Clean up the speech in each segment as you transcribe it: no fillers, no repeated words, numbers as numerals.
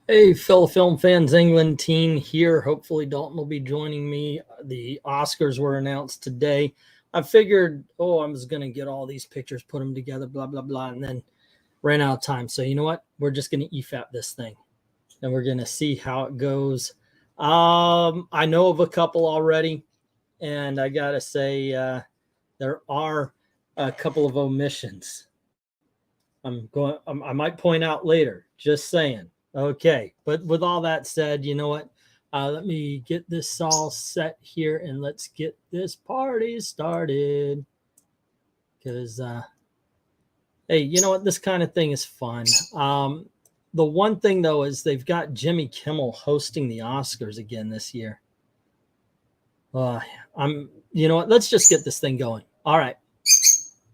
Hey, fellow film fans, England team here. Hopefully Dalton will be joining me. The Oscars were announced today. I figured, I was going to get all these pictures, put them together, blah, blah, blah, and then ran out of time. So you know what? We're just going to EFAP this thing, and we're going to see how it goes. I know of a couple already, and I got to say there are a couple of omissions. I might point out later, just saying. Okay, but with all that said, you know what? Let me get this all set here and let's get this party started. Because, hey, you know what? This kind of thing is fun. The one thing, though, is they've got Jimmy Kimmel hosting the Oscars again this year. You know what? Let's just get this thing going. All right.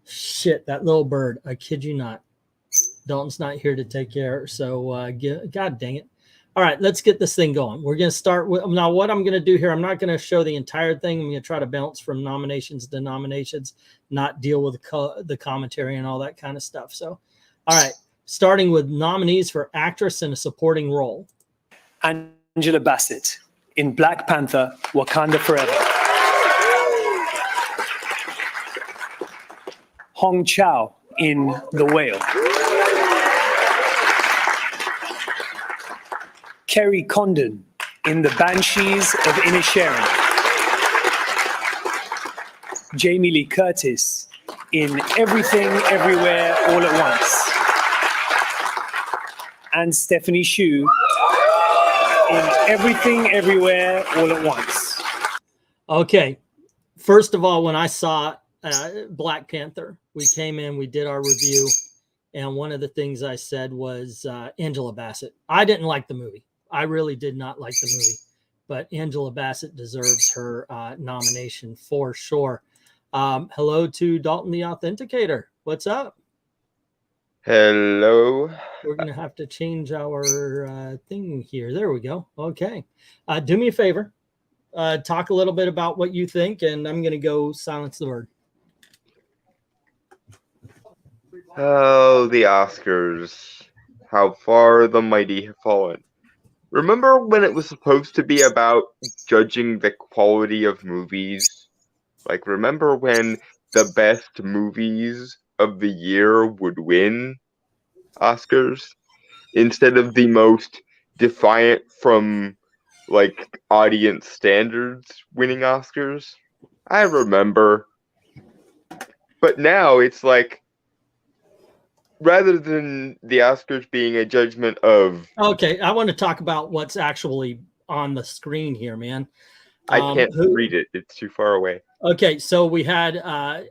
Shit, that little bird. I kid you not. Dalton's not here to take care, so God dang it. All right, let's get this thing going. We're going to start with, now what I'm going to do here, I'm not going to show the entire thing. I'm going to try to bounce from nominations to nominations, not deal with the commentary and all that kind of stuff. So, all right, starting with nominees for actress in a supporting role. Angela Bassett in Black Panther, Wakanda Forever. Hong Chow in The Whale. Kerry Condon in The Banshees of Inisherin. Jamie Lee Curtis in Everything, Everywhere, All at Once. And Stephanie Hsu in Everything, Everywhere, All at Once. Okay, first of all, when I saw Black Panther, we came in, we did our review, and one of the things I said was Angela Bassett. I didn't like the movie. I really did not like the movie, but Angela Bassett deserves her nomination for sure. Hello to Dalton the Authenticator. What's up? Hello. We're going to have to change our thing here. There we go. Okay. Do me a favor. Talk a little bit about what you think, and I'm going to go silence the bird. Oh, the Oscars. How far the mighty have fallen. Remember when it was supposed to be about judging the quality of movies? Like, remember when the best movies of the year would win Oscars? Instead of the most defiant from, like, audience standards winning Oscars? I remember. But now it's like, rather than the Oscars being a judgment of... Okay, I want to talk about what's actually on the screen here, man. I can't read it. It's too far away. Okay, so we had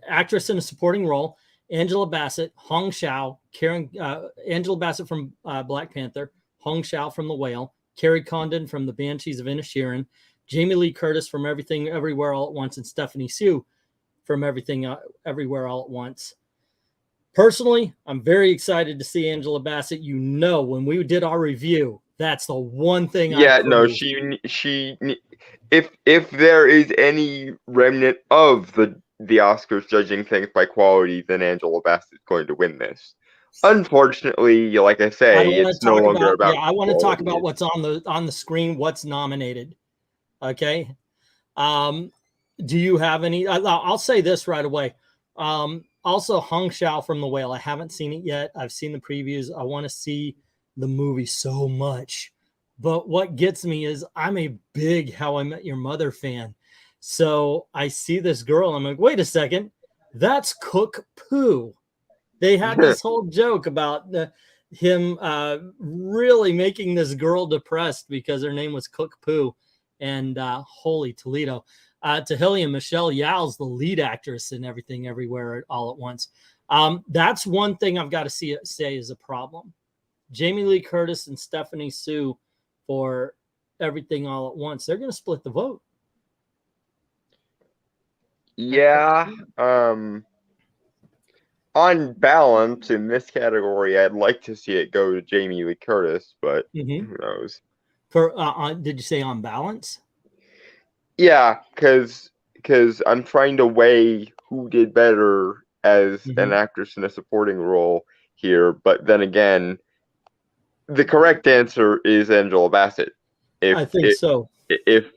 actress in a supporting role, Angela Bassett, Hong Chow, Angela Bassett from Black Panther, Hong Chow from The Whale, Kerry Condon from The Banshees of Inisherin, Jamie Lee Curtis from Everything Everywhere All at Once, and Stephanie Hsu from Everything Everywhere All at Once. Personally, I'm very excited to see Angela Bassett. You know, when we did our review, that's the one thing. Yeah, no, she. If there is any remnant of the Oscars judging things by quality, then Angela Bassett is going to win this. Unfortunately, like I say, it's no longer about. Yeah, I want to talk about what's on the screen, what's nominated. Okay. Do you have any? I'll say this right away. Also, Hong Chow from The Whale. I haven't seen it yet. I've seen the previews. I want to see the movie so much. But what gets me is I'm a big How I Met Your Mother fan. So I see this girl. I'm like, wait a second. That's Cook Poo. They had this whole joke about him really making this girl depressed because her name was Cook Poo. And holy Toledo. Tahlia Michelle Yeoh's the lead actress in Everything Everywhere All at Once. That's one thing I've got to say is a problem. Jamie Lee Curtis and Stephanie Hsu for Everything All at Once. They're going to split the vote. Yeah. On balance, in this category, I'd like to see it go to Jamie Lee Curtis, but who knows? Did you say on balance? Yeah, because I'm trying to weigh who did better as an actress in a supporting role here, but then again, the correct answer is Angela Bassett. I think so. If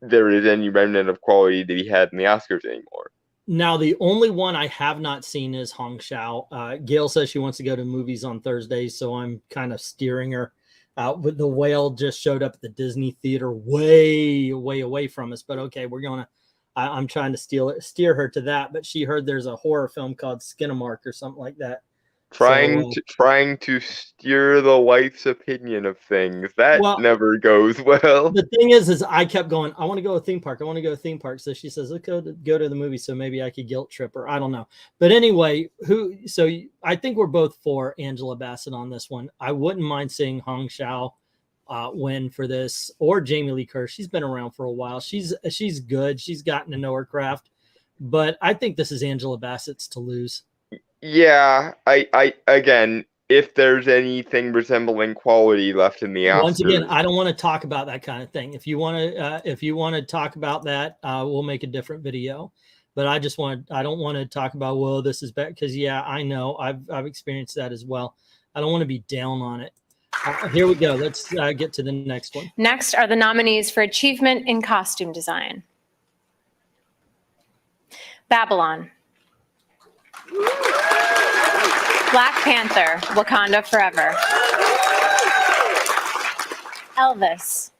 there is any remnant of quality to be had in the Oscars anymore. Now, the only one I have not seen is Hong Shao. Gail says she wants to go to movies on Thursdays, so I'm kind of steering her. But The Whale just showed up at the Disney Theater way away from us. But okay, we're going to I'm trying to steer her to that. But she heard there's a horror film called Skinamark or something like that. Trying to steer the wife's opinion of things. That never goes well. The thing is I kept going, I want to go to a theme park. I want to go to a theme park. So she says, let's go to the movie. So maybe I could guilt trip her. I don't know. But anyway, I think we're both for Angela Bassett on this one. I wouldn't mind seeing Hong Shao win for this, or Jamie Lee Curtis. She's been around for a while. She's good. She's gotten to know her craft. But I think this is Angela Bassett's to lose. Yeah, I again, if there's anything resembling quality left in the Oscars. Once again, I don't want to talk about that kind of thing. If you want to talk about that, we'll make a different video. But I don't want to talk about, well, this is bad, because yeah, I know I've experienced that as well. I don't want to be down on it. Here we go. Let's get to the next one. Next are the nominees for achievement in costume design. Babylon. Black Panther, Wakanda Forever. Elvis.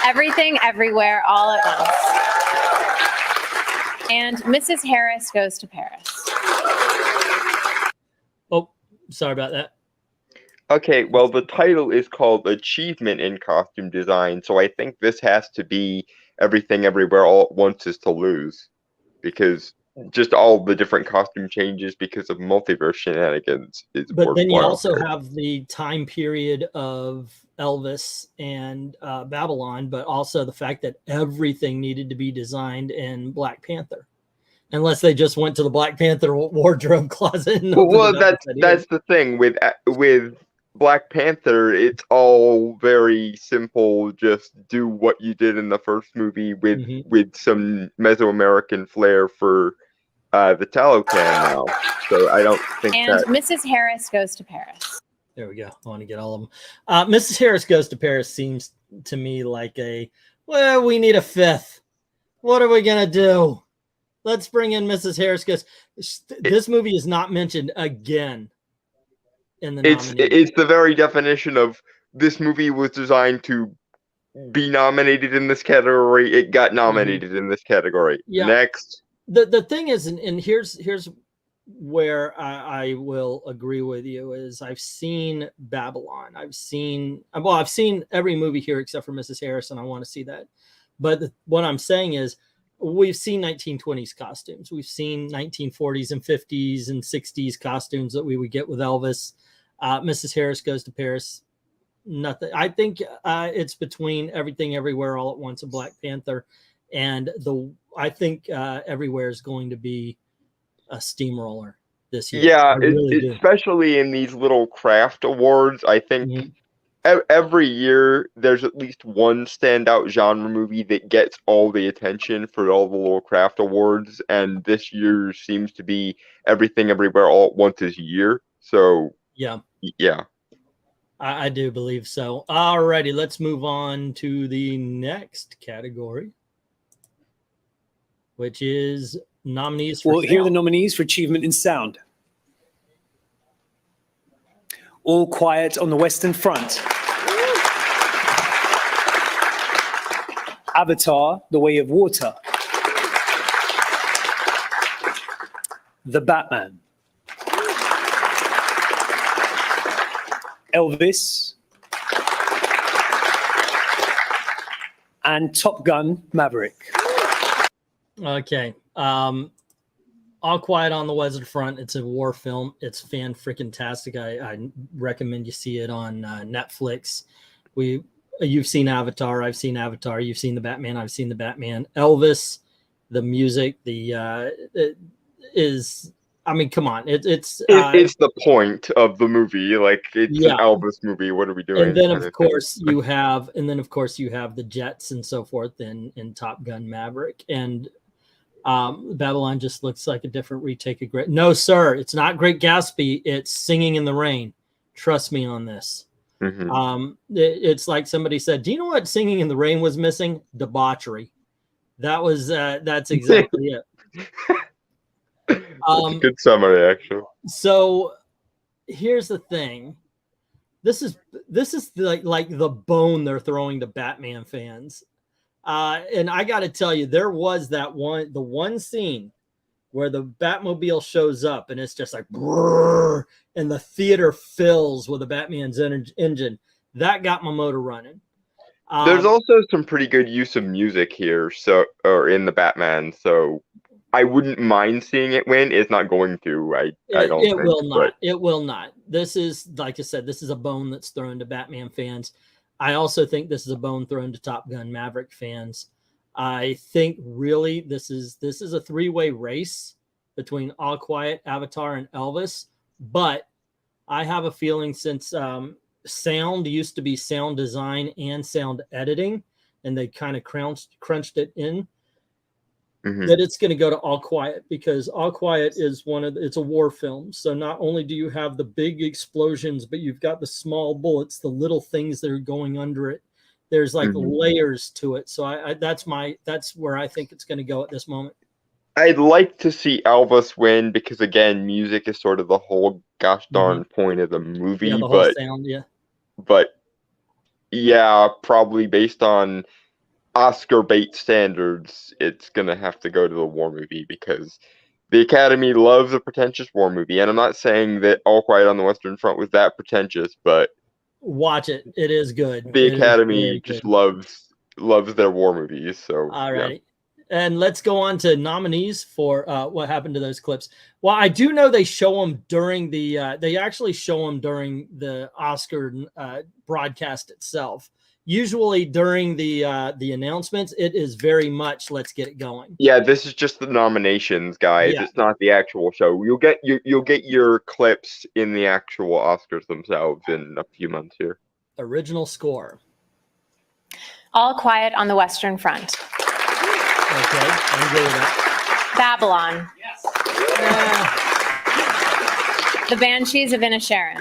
Everything, Everywhere, All at Once. And Mrs. Harris Goes to Paris. Oh, sorry about that. Okay, well, the title is called Achievement in Costume Design, so I think this has to be Everything, Everywhere, All at Once is to lose. Because just all the different costume changes because of multiverse shenanigans is. But then you also have the time period of Elvis and Babylon, but also the fact that everything needed to be designed in Black Panther, unless they just went to the Black Panther wardrobe closet. Well, that's the thing with Black Panther. It's all very simple. Just do what you did in the first movie with some Mesoamerican flair for the tallow can now. So I don't think and Mrs. Harris Goes to Paris. There we go. I want to get all of them. Mrs. Harris Goes to Paris seems to me like we need a fifth. What are we going to do? Let's bring in Mrs. Harris Goes. This movie is not mentioned again in the It's the very definition of this movie was designed to be nominated in this category. It got nominated in this category. Yeah. Next. The thing is, and here's where I will agree with you, is I've seen Babylon. I've seen every movie here except for Mrs. Harris, and I want to see that. But what I'm saying is we've seen 1920s costumes. We've seen 1940s and 50s and 60s costumes that we would get with Elvis. Mrs. Harris Goes to Paris. Nothing. I think it's between Everything, Everywhere, All at Once and Black Panther. And I think Everywhere is going to be a steamroller this year. Yeah, especially in these little craft awards. I think every year there's at least one standout genre movie that gets all the attention for all the little craft awards. And this year seems to be Everything, Everywhere, All at Once's year. So yeah. I do believe so. Alrighty, let's move on to the next category, which is nominees for here are the nominees for achievement in sound. All Quiet on the Western Front. Avatar, The Way of Water. The Batman. Elvis. And Top Gun Maverick. Okay. All Quiet on the Western Front. It's a war film. It's fan-freaking-tastic. I recommend you see it on Netflix. You've seen Avatar. I've seen Avatar. You've seen the Batman. I've seen the Batman. Elvis, the music, I mean, come on. It's the point of the movie. Like, it's an Elvis movie. What are we doing? And then of course you have the jets and so forth in Top Gun Maverick. And Babylon just looks like a different retake of Great. No, sir, it's not Great Gatsby. It's Singing in the Rain. Trust me on this. It's like somebody said, do you know what Singing in the Rain was missing? Debauchery. That's exactly it. That's a good summary, actually. So here's the thing. This is like the bone they're throwing to Batman fans. And I got to tell you, there was the one scene where the Batmobile shows up and it's just like, brrr, and the theater fills with the Batman's engine. That got my motor running. There's also some pretty good use of music here, or in the Batman. So I wouldn't mind seeing it win. It's not going to. I don't. It will not. It will not. This is, like I said, this is a bone that's thrown to Batman fans. I also think this is a bone thrown to Top Gun Maverick fans. I think really this is a three-way race between All Quiet, Avatar, and Elvis. But I have a feeling, since sound used to be sound design and sound editing, and they kind of crunched it in, that it's going to go to All Quiet, because All Quiet is it's a war film. So not only do you have the big explosions, but you've got the small bullets, the little things that are going under it. There's like layers to it. So that's where I think it's going to go at this moment. I'd like to see Elvis win, because again, music is sort of the whole gosh darn point of the movie. Yeah, the whole sound, yeah. But yeah, probably based on Oscar bait standards, it's gonna have to go to the war movie, because the Academy loves a pretentious war movie. And I'm not saying that All Quiet on the Western Front was that pretentious, but watch it. It is good. The Academy just loves their war movies. So all right. Yeah. And let's go on to nominees for what happened to those clips. Well, I do know they show them during they actually show them during the Oscar broadcast itself. Usually during the announcements, it is very much let's get it going. Yeah, this is just the nominations, guys. Yeah. It's not the actual show. You'll get your clips in the actual Oscars themselves in a few months here. Original score. All Quiet on the Western Front. Okay, I'm good with that. Babylon. Yes. The Banshees of Inisherin.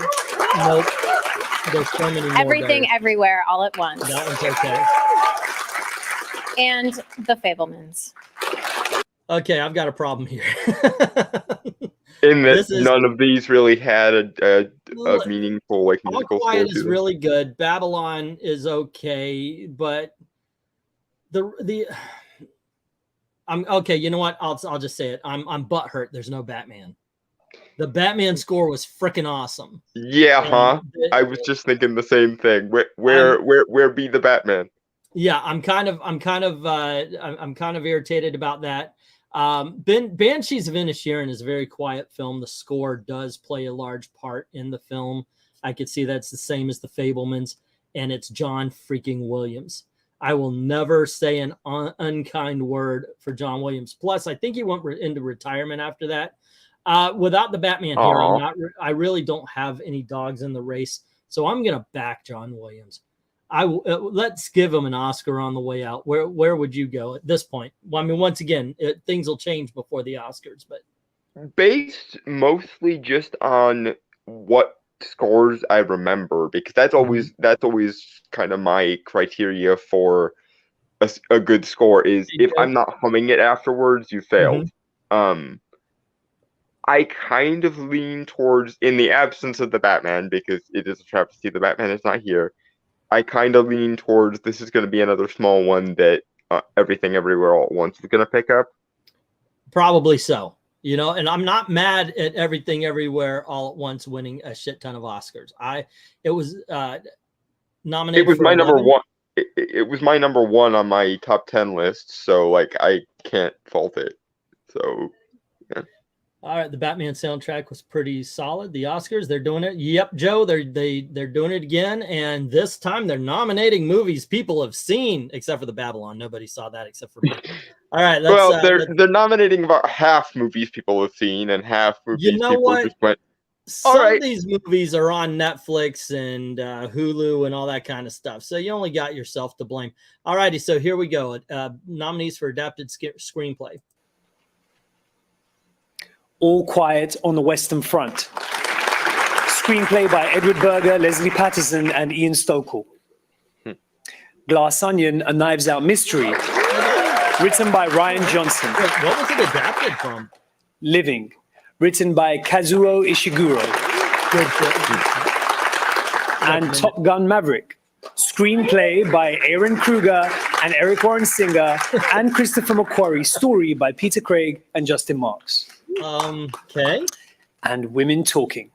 Nope. There's so many more. Everything, better. Everywhere, all at once. That one's okay. And The Fabelmans. Okay, I've got a problem here. In that none of these really had a meaningful musical score. All Quiet is really good. Babylon is okay, but I'm okay. You know what? I'll just say it. I'm butthurt. There's no Batman. The Batman score was freaking awesome. Yeah, I was just thinking the same thing. Where be the Batman? Yeah, I'm kind of irritated about that. Banshees of Inisherin is a very quiet film. The score does play a large part in the film. I could see that's the same as The Fabelmans, and it's John freaking Williams. I will never say an unkind word for John Williams. Plus, I think he went into retirement after that. Without the Batman here, I really don't have any dogs in the race, so I'm gonna back John Williams. Let's give him an Oscar on the way out. Where would you go at this point? Well, I mean, once again, things will change before the Oscars, but based mostly just on what scores I remember, because that's always kind of my criteria for a good score is if I'm not humming it afterwards, you failed. I kind of lean towards, in the absence of the Batman, because it is a travesty the Batman is not here, I kind of lean towards this is going to be another small one that Everything Everywhere All at Once is going to pick up. Probably so. You know, and I'm not mad at Everything Everywhere All at Once winning a shit ton of Oscars. It was nominated. It was my number one. It was my number one on my top 10 list, so like I can't fault it. So, yeah. All right, the Batman soundtrack was pretty solid. The Oscars, they're doing it. Yep, Joe, they're doing it again, and this time they're nominating movies people have seen, except for the Babylon. Nobody saw that except for me. All right, they're nominating about half movies people have seen and half movies people just went. Some of these movies are on Netflix and Hulu and all that kind of stuff, so you only got yourself to blame. All righty, so here we go. Nominees for adapted screenplay. All Quiet on the Western Front. Screenplay by Edward Berger, Leslie Patterson, and Ian Stokell. Glass Onion, A Knives Out Mystery. Written by Ryan Johnson. Wait, what was it adapted from? Living. Written by Kazuo Ishiguro. Good shit. And Top Gun Maverick. Screenplay by Aaron Kruger and Eric Warren Singer and Christopher McQuarrie. Story by Peter Craig and Justin Marks. Okay. And Women Talking.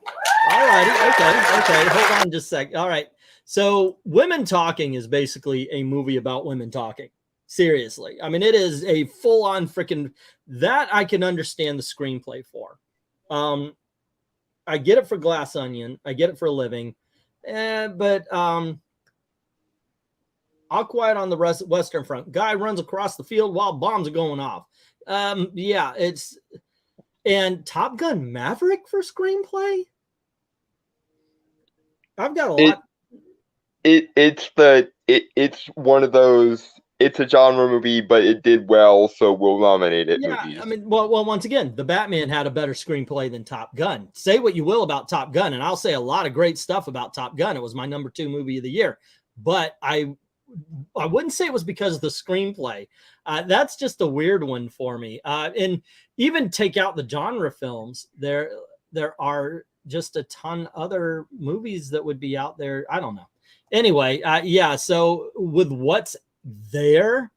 All righty. Okay. Hold on just a sec. All right. So Women Talking is basically a movie about women talking. Seriously. I mean, it is a full-on freaking... That I can understand the screenplay for. I get it for Glass Onion. I get it for Living. But All Quiet on the Western Front. Guy runs across the field while bombs are going off. Yeah, it's... And Top Gun Maverick for screenplay? I've got a lot. It's one of those. It's a genre movie, but it did well, so we'll nominate it. Yeah, movies. I mean, well, once again, The Batman had a better screenplay than Top Gun. Say what you will about Top Gun, and I'll say a lot of great stuff about Top Gun. It was my #2 movie of the year, but I wouldn't say it was because of the screenplay. That's just a weird one for me. And even take out the genre films, there are just a ton other movies that would be out there. I don't know. Anyway, yeah. So with what's there,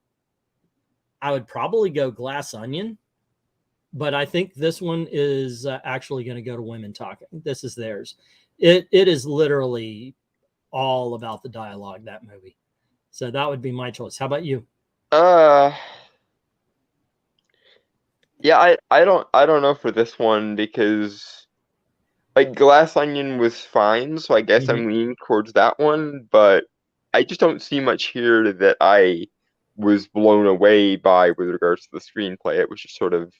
I would probably go Glass Onion, but I think this one is actually going to go to Women Talking. This is theirs. It is literally all about the dialogue, that movie. So that would be my choice. How about you? Yeah, I don't know for this one because like Glass Onion was fine, so I guess I'm leaning towards that one, but I just don't see much here that I was blown away by with regards to the screenplay. It was just sort of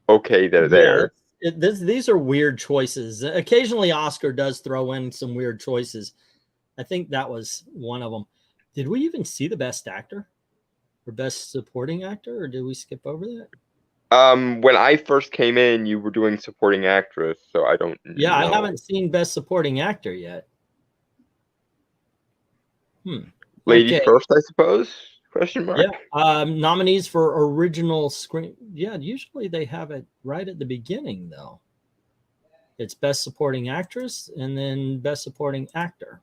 okay, they're there. These are weird choices. Occasionally Oscar does throw in some weird choices. I think that was one of them. Did we even see the best actor or best supporting actor, or did we skip over that? When I first came in, you were doing supporting actress, so I don't know. I haven't seen best supporting actor yet. Ladies first, I suppose? Question mark. Yeah. Nominees for original screen. Yeah, usually they have it right at the beginning, though. It's best supporting actress and then best supporting actor.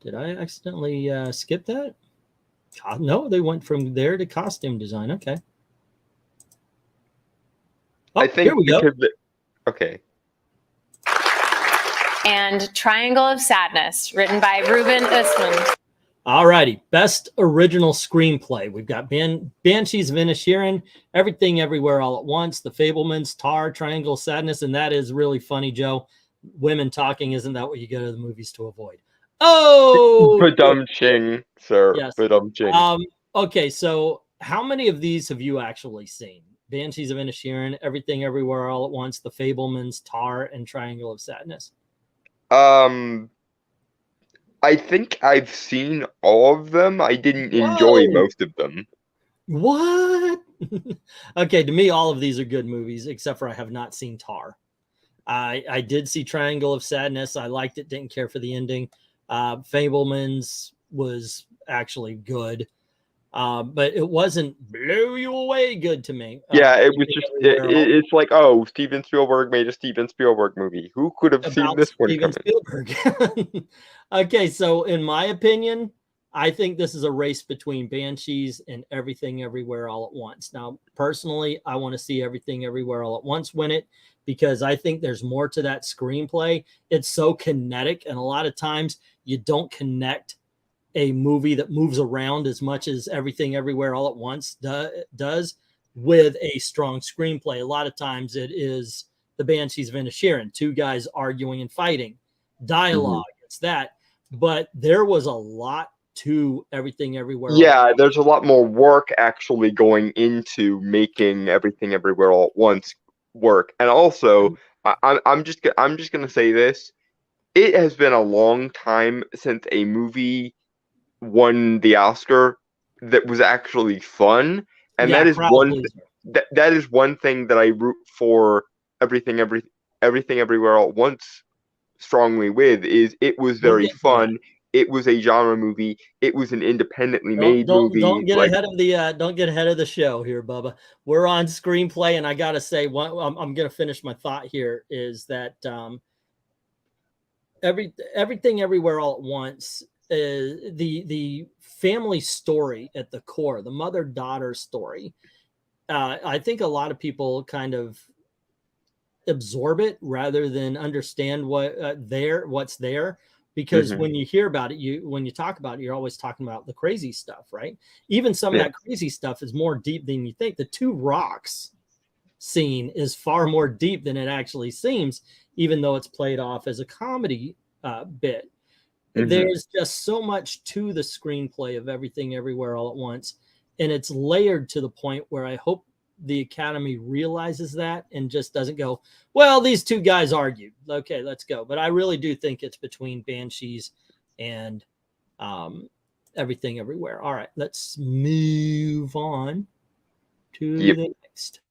Did I accidentally skip that? No, they went from there to costume design. Okay. Oh, I think here we go. Okay. And Triangle of Sadness, written by Ruben Östlund. All righty. Best original screenplay. We've got Banshees of Inisherin, Everything Everywhere All at Once, The Fabelmans, Tar, Triangle of Sadness, and that is really funny, Joe. Women talking, isn't that what you go to the movies to avoid? Oh! Badum-ching, sir. Yes. Badum-ching. Okay, so how many of these have you actually seen? Banshees of Inisherin, Everything Everywhere All at Once, The Fabelmans, Tar, and Triangle of Sadness. I think I've seen all of them. I didn't enjoy most of them. What? Okay, to me, all of these are good movies, except for I have not seen Tar. I did see Triangle of Sadness. I liked it, didn't care for the ending. Fabelmans was actually good. But it wasn't blow you away good to me. Yeah, it was just, it's like, oh, Steven Spielberg made a Steven Spielberg movie. Who could have seen this one coming? Spielberg. Okay, so in my opinion, I think this is a race between Banshees and Everything Everywhere All at Once. Now, personally, I want to see Everything Everywhere All at Once win it because I think there's more to that screenplay. It's so kinetic, and a lot of times you don't connect a movie that moves around as much as Everything Everywhere All at Once does with a strong screenplay. A lot of times it is the Banshees of Inisherin, two guys arguing and fighting, dialogue. It's that, but there was a lot to Everything Everywhere. Yeah, there's a lot more work actually going into making Everything Everywhere All at Once work. And also, I'm just gonna say this: it has been a long time since a movie won the Oscar that was actually fun, and that is one. that is one thing that I root for everything everywhere all at once strongly with. Is it was We'll very get to that. fun. It was a genre movie. It was an independently made Don't movie. get like, ahead of the don't get ahead of the show here, Bubba. We're on screenplay, and I gotta say, I'm gonna finish my thought here. Is that everything everywhere all at once is the family story at the core, the mother-daughter story. I think a lot of people kind of absorb it rather than understand what's there. Because when you hear about it, when you talk about it, you're always talking about the crazy stuff, right? Even some of that crazy stuff is more deep than you think. The Two Rocks scene is far more deep than it actually seems, even though it's played off as a comedy bit. There's just so much to the screenplay of Everything Everywhere All at Once, and it's layered to the point where I hope the Academy realizes that and just doesn't go, well, these two guys argued. Okay, let's go. But I really do think it's between Banshees and Everything Everywhere. All right, let's move on to the next.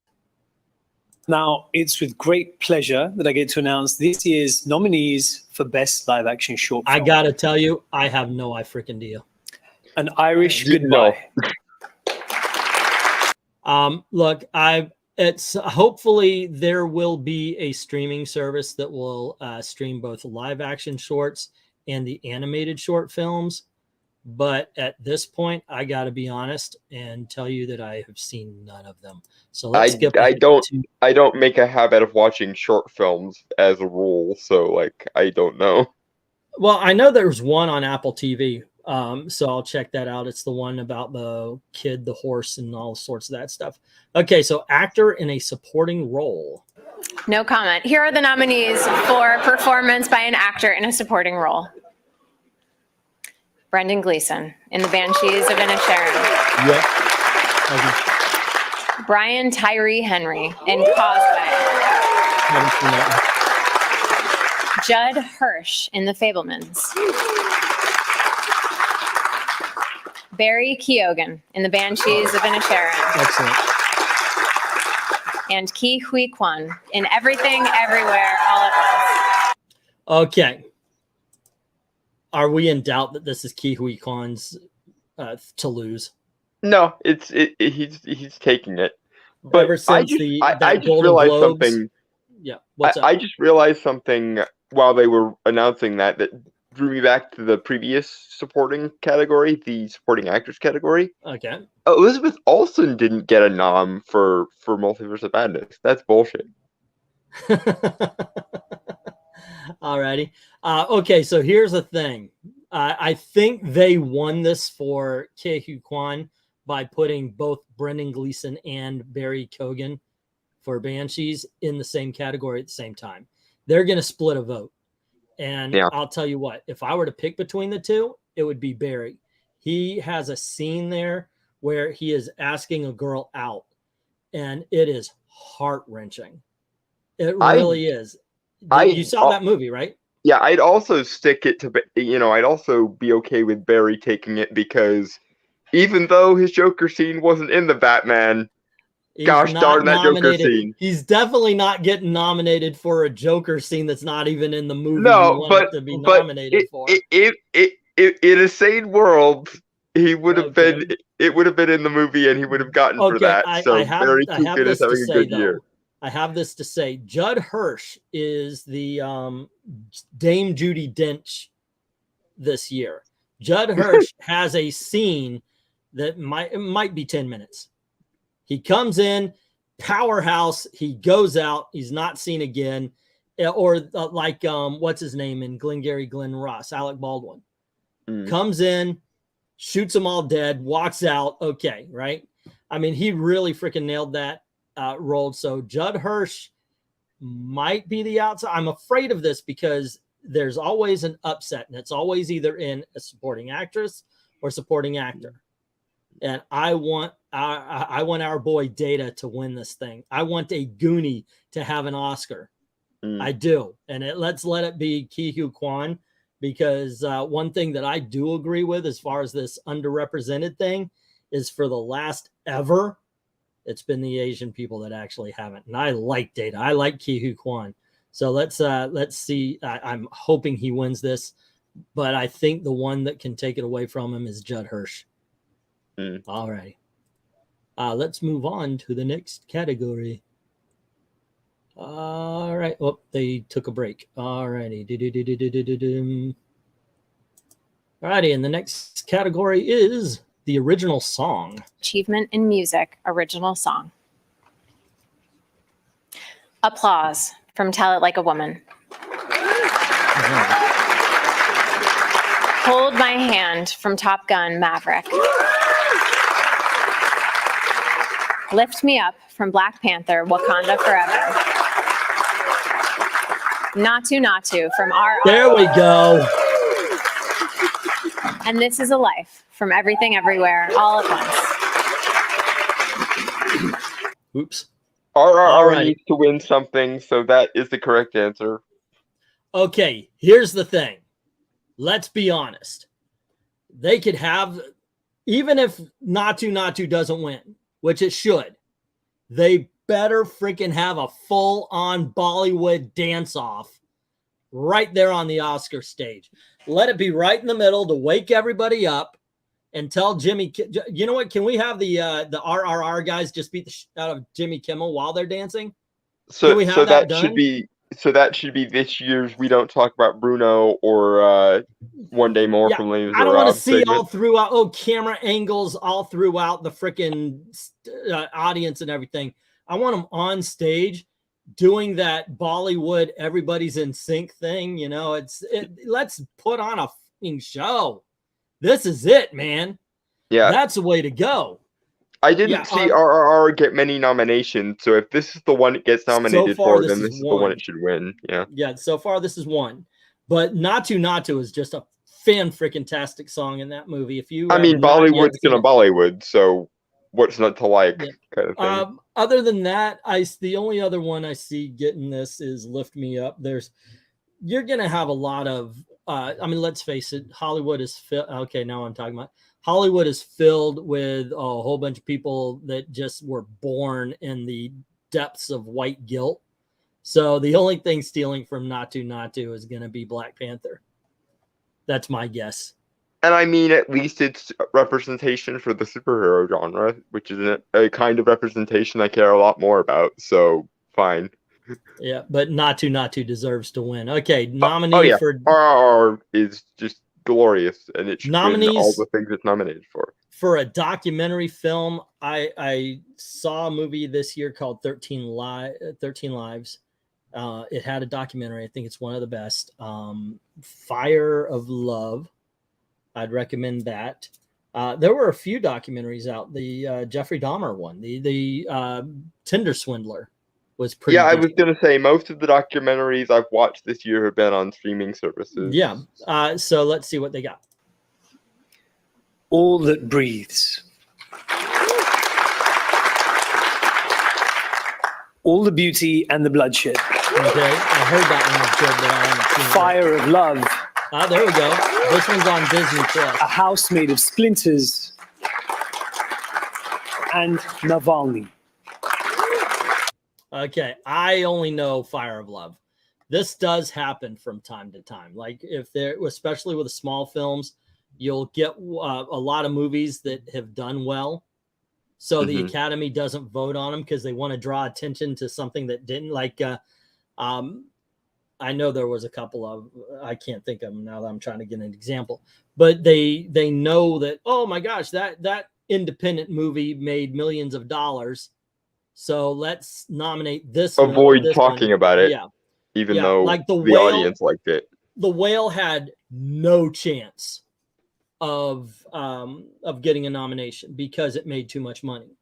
Now, it's with great pleasure that I get to announce this year's nominees for Best Live Action Short Film. I got to tell you, I have no freaking deal. An Irish Goodbye. Look, it's hopefully there will be a streaming service that will stream both live action shorts and the animated short films. But at this point, I got to be honest and tell you that I have seen none of them. So let's skip. I don't make a habit of watching short films as a rule, so like I don't know. Well, I know there's one on Apple TV. So I'll check that out. It's the one about the kid, the horse, and all sorts of that stuff. Okay, so actor in a supporting role. No comment. Here are the nominees for performance by an actor in a supporting role. Brendan Gleeson in The Banshees of Inisherin. Yep. Brian Tyree Henry in Causeway. Judd Hirsch in The Fabelmans. Barry Keoghan in The Banshees of Inisherin. Excellent. And Ki Hui Kwan in Everything Everywhere All at Once. Okay. Are we in doubt that this is Ki Hui Kwan's to lose? No, he's taking it. But ever since I just realized something. Yeah, what's up? I just realized something while they were announcing that drew me back to the previous supporting category, the supporting actress category. Okay. Elizabeth Olsen didn't get a nom for Multiverse of Madness. That's bullshit. Alrighty. Okay, so here's the thing. I think they won this for Ke Huy Quan by putting both Brendan Gleeson and Barry Keoghan for Banshees in the same category at the same time. They're going to split a vote. And I'll tell you what, if I were to pick between the two, it would be Barry. He has a scene there where he is asking a girl out, and it is heart-wrenching. It really is. You saw that movie, right? Yeah, I'd also stick it to, I'd also be okay with Barry taking it because even though his Joker scene wasn't in the Batman, gosh darn that Joker scene. He's definitely not getting nominated for a Joker scene that's not even in the movie. No, but to be nominated for. In a sane world, he would have been. It would have been in the movie, and he would have gotten for that. So Barry Keoghan is having a good year. I have this to say. Judd Hirsch is the Dame Judi Dench this year. Judd Hirsch has a scene that might be 10 minutes. He comes in, powerhouse. He goes out. He's not seen again. Or like what's his name in Glengarry Glen Ross, Alec Baldwin. Comes in, shoots them all dead, walks out. Okay, right? I mean, he really freaking nailed that role. So Judd Hirsch might be the outside. I'm afraid of this because there's always an upset, and it's always either in a supporting actress or supporting actor. And I want our boy Data to win this thing. I want a Goonie to have an Oscar. I do. And let's let it be Ke Huy Quan, because one thing that I do agree with as far as this underrepresented thing is for the last ever, It's been the Asian people that actually haven't. And I like Data. I like Ki Hu Kwan. So let's see. I'm hoping he wins this, but I think the one that can take it away from him is Judd Hirsch. All right. Let's move on to the next category. All right. Oh, they took a break. All righty. All righty. And the next category is the original song. Achievement in music, original song. Applause from Tell It Like a Woman. Hold My Hand from Top Gun Maverick. Lift Me Up from Black Panther, Wakanda Forever. Natu from RRR. There we go. And This Is a Life from Everything Everywhere All at Once. Oops. RRR needs to win something, so that is the correct answer. Okay, here's the thing. Let's be honest. They could have, even if Natu doesn't win, which it should, they better freaking have a full-on Bollywood dance-off right there on the Oscar stage. Let it be right in the middle to wake everybody up and tell Jimmy, you know what? Can we have the RRR guys just beat the shit out of Jimmy Kimmel while they're dancing? So that should be this year's We Don't Talk About Bruno or One Day More from Lanes I don't want to see all throughout camera angles all throughout the freaking audience and everything. I want them on stage doing that Bollywood everybody's in sync thing. You know, let's put on a fucking show. This is it, man. Yeah, that's the way to go. I didn't see RRR get many nominations, so if this is the one it gets nominated for, then this is the one it should win. Yeah. So far, this is one, but Natu is just a fan-freaking-tastic song in that movie. If you, Bollywood's gonna Bollywood, so what's not to like? Kind of thing. Other than that, the only other one I see getting this is Lift Me Up. You're gonna have a lot of. Let's face it, Hollywood is okay. Now I'm talking about. Hollywood is filled with a whole bunch of people that just were born in the depths of white guilt. So the only thing stealing from Natu is going to be Black Panther. That's my guess. And at least it's representation for the superhero genre, which is a kind of representation I care a lot more about. So fine. Yeah, but Natu deserves to win. Okay, nominee for RRR is just glorious, and it should win all the things it's nominated for. For a documentary film, I saw a movie this year called 13 Lives. It had a documentary. I think it's one of the best. Fire of Love. I'd recommend that. There were a few documentaries out. The Jeffrey Dahmer one, the Tinder Swindler was pretty good. I was going to say most of the documentaries I've watched this year have been on streaming services. Yeah. So let's see what they got. All That Breathes. All the Beauty and the Bloodshed. Okay. I heard that one was good, but I haven't seen it. Fire of Love. There we go. This one's on Disney Plus. A House Made of Splinters. And Navalny. Okay, I only know Fire of Love. This does happen from time to time. Like especially with the small films, you'll get a lot of movies that have done well. So the Academy doesn't vote on them because they want to draw attention to something that didn't. Like, I know there was a couple of, I can't think of them now that I'm trying to get an example, but they know that, oh my gosh, that independent movie made millions of dollars. So let's nominate this. Avoid talking about it. Yeah. Even though like the audience liked it. The Whale had no chance of getting a nomination because it made too much money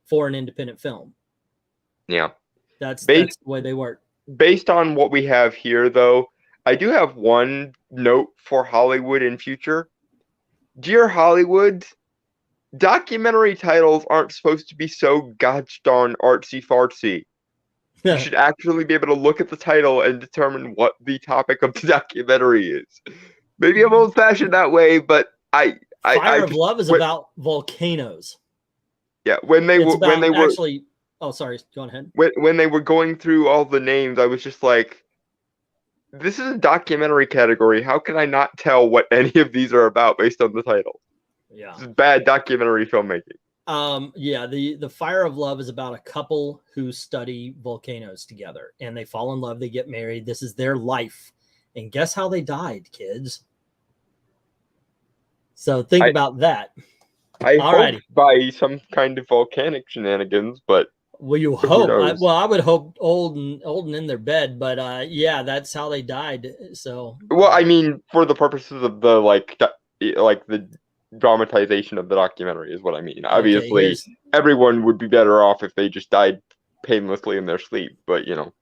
for an independent film. Yeah. That's the way they work. Based on what we have here, though, I do have one note for Hollywood in future. Dear Hollywood, documentary titles aren't supposed to be so gosh darn artsy-fartsy. You should actually be able to look at the title and determine what the topic of the documentary is. Maybe I'm old-fashioned that way, but Fire of Love is about volcanoes. Yeah, when they It's were when about they were actually. Oh, sorry. Go ahead. when they were going through all the names, I was just like, this is a documentary category. How can I not tell what any of these are about based on the title? Yeah. This is bad documentary filmmaking. Yeah, the Fire of Love is about a couple who study volcanoes together, and they fall in love, they get married. This is their life. And guess how they died, kids? So think about that. I Alrighty. hope by some kind of volcanic shenanigans, but Well, you who hope. knows? I would hope old and in their bed, but yeah, that's how they died. So Well, I mean, for the purposes of the like the dramatization of the documentary is what I mean. Obviously, here's- everyone would be better off if they just died painlessly in their sleep, but you know,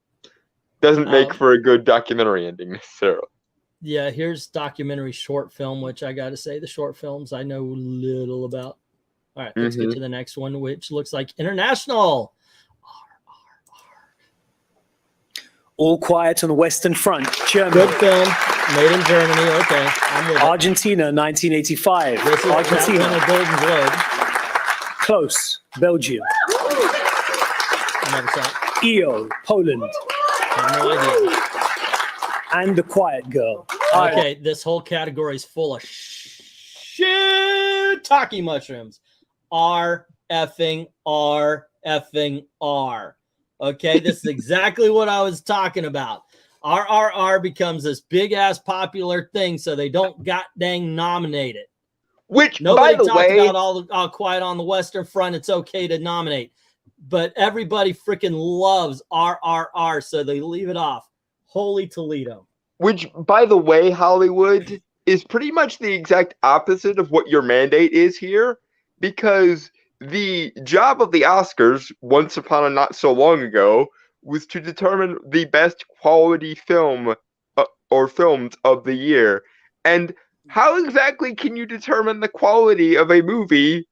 doesn't make for a good documentary ending necessarily. yeah, here's documentary short film, which I got to say, the short films I know little about. All right, let's get to the next one, which looks like international. All Quiet on the Western Front, Germany. Good film, made in Germany. Okay, I'm with it. Argentina, 1985. This is Argentina. that won a Golden Globe. Close, Belgium. I never saw it. EO, Poland. I have no idea. And The Quiet Girl. Okay, this whole category is full of shiitake mushrooms. R effing R effing R. Okay, this is exactly what I was talking about. RRR becomes this big ass popular thing, so they don't got dang nominate it. Which, Nobody by the talked way, about all Quiet on the Western Front. It's okay to nominate, but everybody freaking loves RRR, so they leave it off. Holy Toledo. which, by the way, Hollywood is pretty much the exact opposite of what your mandate is here, because the job of the Oscars, once upon a not so long ago, was to determine the best quality film or films of the year. And how exactly can you determine the quality of a movie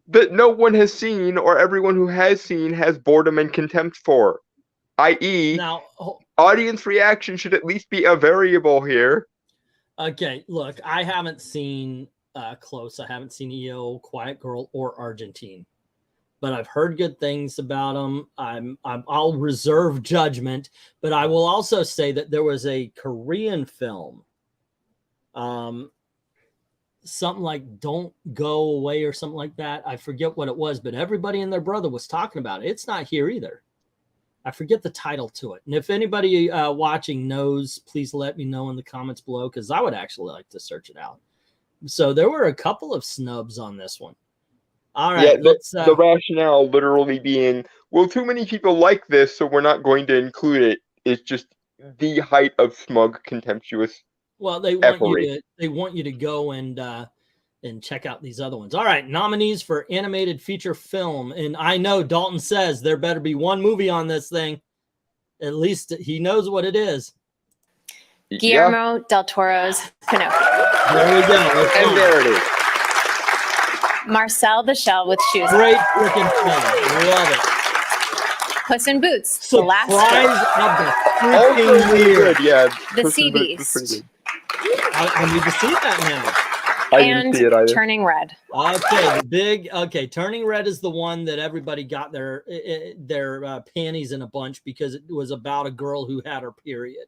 that no one has seen or everyone who has seen has boredom and contempt for? I.e., Now, audience reaction should at least be a variable here. okay, look, I haven't seen Close. I haven't seen EO, Quiet Girl, or Argentine, but I've heard good things about them. I'll reserve judgment, but I will also say that there was a Korean film, something like "Don't Go Away" or something like that. I forget what it was, but everybody and their brother was talking about it. It's not here either. I forget the title to it. And if anybody watching knows, please let me know in the comments below, because I would actually like to search it out. So there were a couple of snubs on this one. All right. Yeah, the rationale literally being, well, too many people like this, so we're not going to include it. It's just the height of smug, contemptuous. Well, they want you to go and check out these other ones. All right, nominees for animated feature film. And I know Dalton says there better be one movie on this thing. At least he knows what it is. Guillermo del Toro's Pinocchio. There we go. And there it is. Marcel the Shell with Shoes. Great freaking film. Love it. Puss in Boots. The Surprise last of the Also freaking pretty year. good, yeah. The Puss Sea in Boots was pretty Beast. good. I need to see that I and didn't see it either. Turning Red. now. Okay, the big. Okay, Turning Red is the one that everybody got their panties in a bunch because it was about a girl who had her period.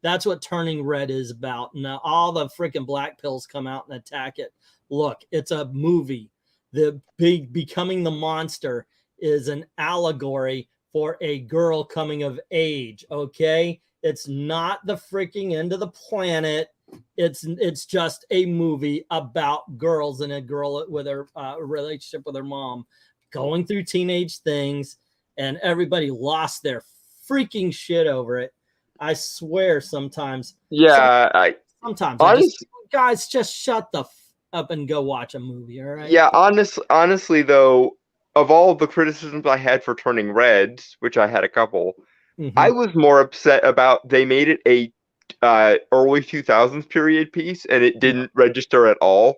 That's what Turning Red is about. Now all the freaking black pills come out and attack it. Look, it's a movie. The big Becoming the Monster is an allegory for a girl coming of age. Okay, it's not the freaking end of the planet. It's just a movie about girls and a girl with her relationship with her mom going through teenage things, and everybody lost their freaking shit over it. I swear sometimes. Yeah, Sometimes honestly, guys, just shut the up and go watch a movie. All right. yeah, honestly though, of all the criticisms I had for Turning Red, which I had a couple, I was more upset about they made it a early 2000s period piece and it didn't register at all.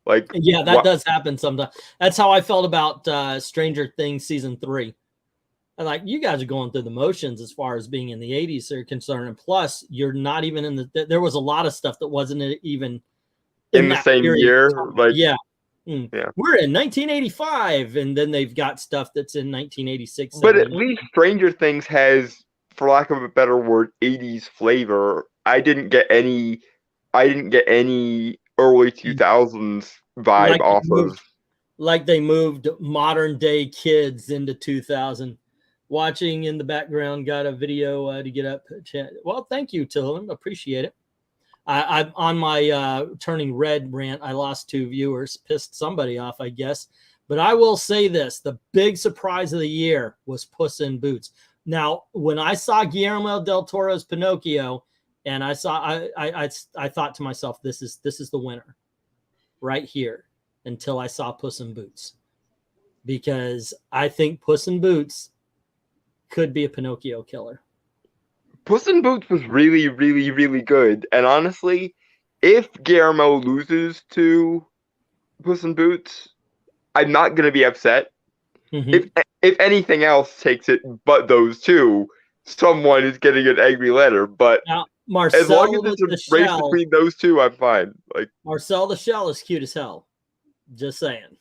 Like, yeah, that does happen sometimes. That's how I felt about Stranger Things season 3. Like, you guys are going through the motions as far as being in the 80s are concerned, and plus you're not even in the. There was a lot of stuff that wasn't even in the same year. Like, yeah, Yeah. We're in 1985, and then they've got stuff that's in 1986. But at least Stranger Things has, for lack of a better word, 80s flavor. I didn't get any early 2000s vibe off of. Like they moved modern day kids into 2000. Watching in the background, got a video to get up. Well, thank you, Tillman. Appreciate it. I'm on my turning red rant. I lost 2 viewers, pissed somebody off, I guess. But I will say this: the big surprise of the year was Puss in Boots. Now, when I saw Guillermo del Toro's Pinocchio, and I thought to myself, this is the winner, right here. Until I saw Puss in Boots, because I think Puss in Boots could be a Pinocchio killer. Puss in Boots was really, really, really good. And honestly, if Guillermo loses to Puss in Boots, I'm not going to be upset. If anything else takes it but those two, someone is getting an angry letter. But now, Marcel, as long as it's a race between those two, I'm fine. Like Marcel the Shell is cute as hell. Just saying.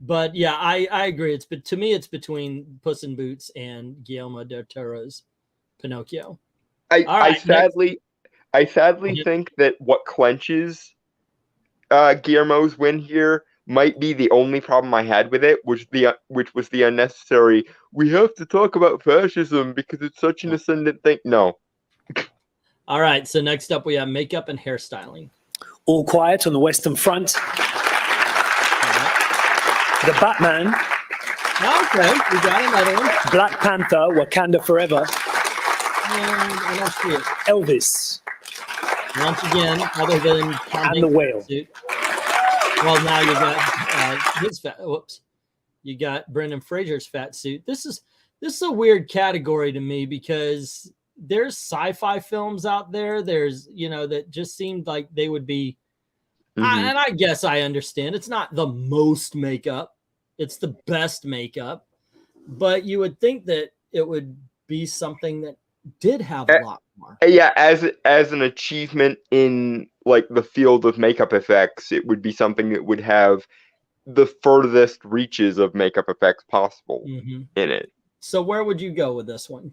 But yeah, I agree. But to me, it's between Puss in Boots and Guillermo del Toro's Pinocchio. I sadly think that what clenches Guillermo's win here might be the only problem I had with it, which was the unnecessary. We have to talk about fascism because it's such an ascendant thing. No. All right. So next up, we have makeup and hairstyling. All Quiet on the Western Front. The Batman. Okay, we got another one. Black Panther, Wakanda Forever. And I don't see it. Elvis. Once again, other than Tom And the Whale. Suit. Well, now you got his fat. Whoops, you got Brendan Fraser's fat suit. This is a weird category to me because there's sci-fi films out there. There's that just seemed like they would be. And I guess I understand it's not the most makeup, it's the best makeup, but you would think that it would be something that did have a lot more. Yeah, as an achievement in like the field of makeup effects, it would be something that would have the furthest reaches of makeup effects possible in it. So where would you go with this one?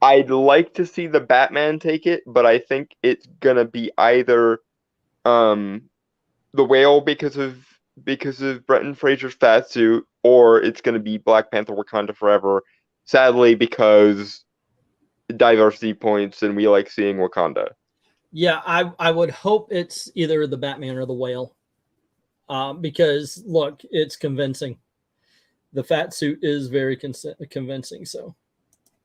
I'd like to see the Batman take it, but I think it's gonna be either the Whale because of Brendan Fraser's fat suit, or it's gonna be Black Panther Wakanda Forever. Sadly, because diversity points and we like seeing Wakanda. Yeah, I would hope it's either the Batman or the Whale. Because look, it's convincing. The fat suit is very convincing, so.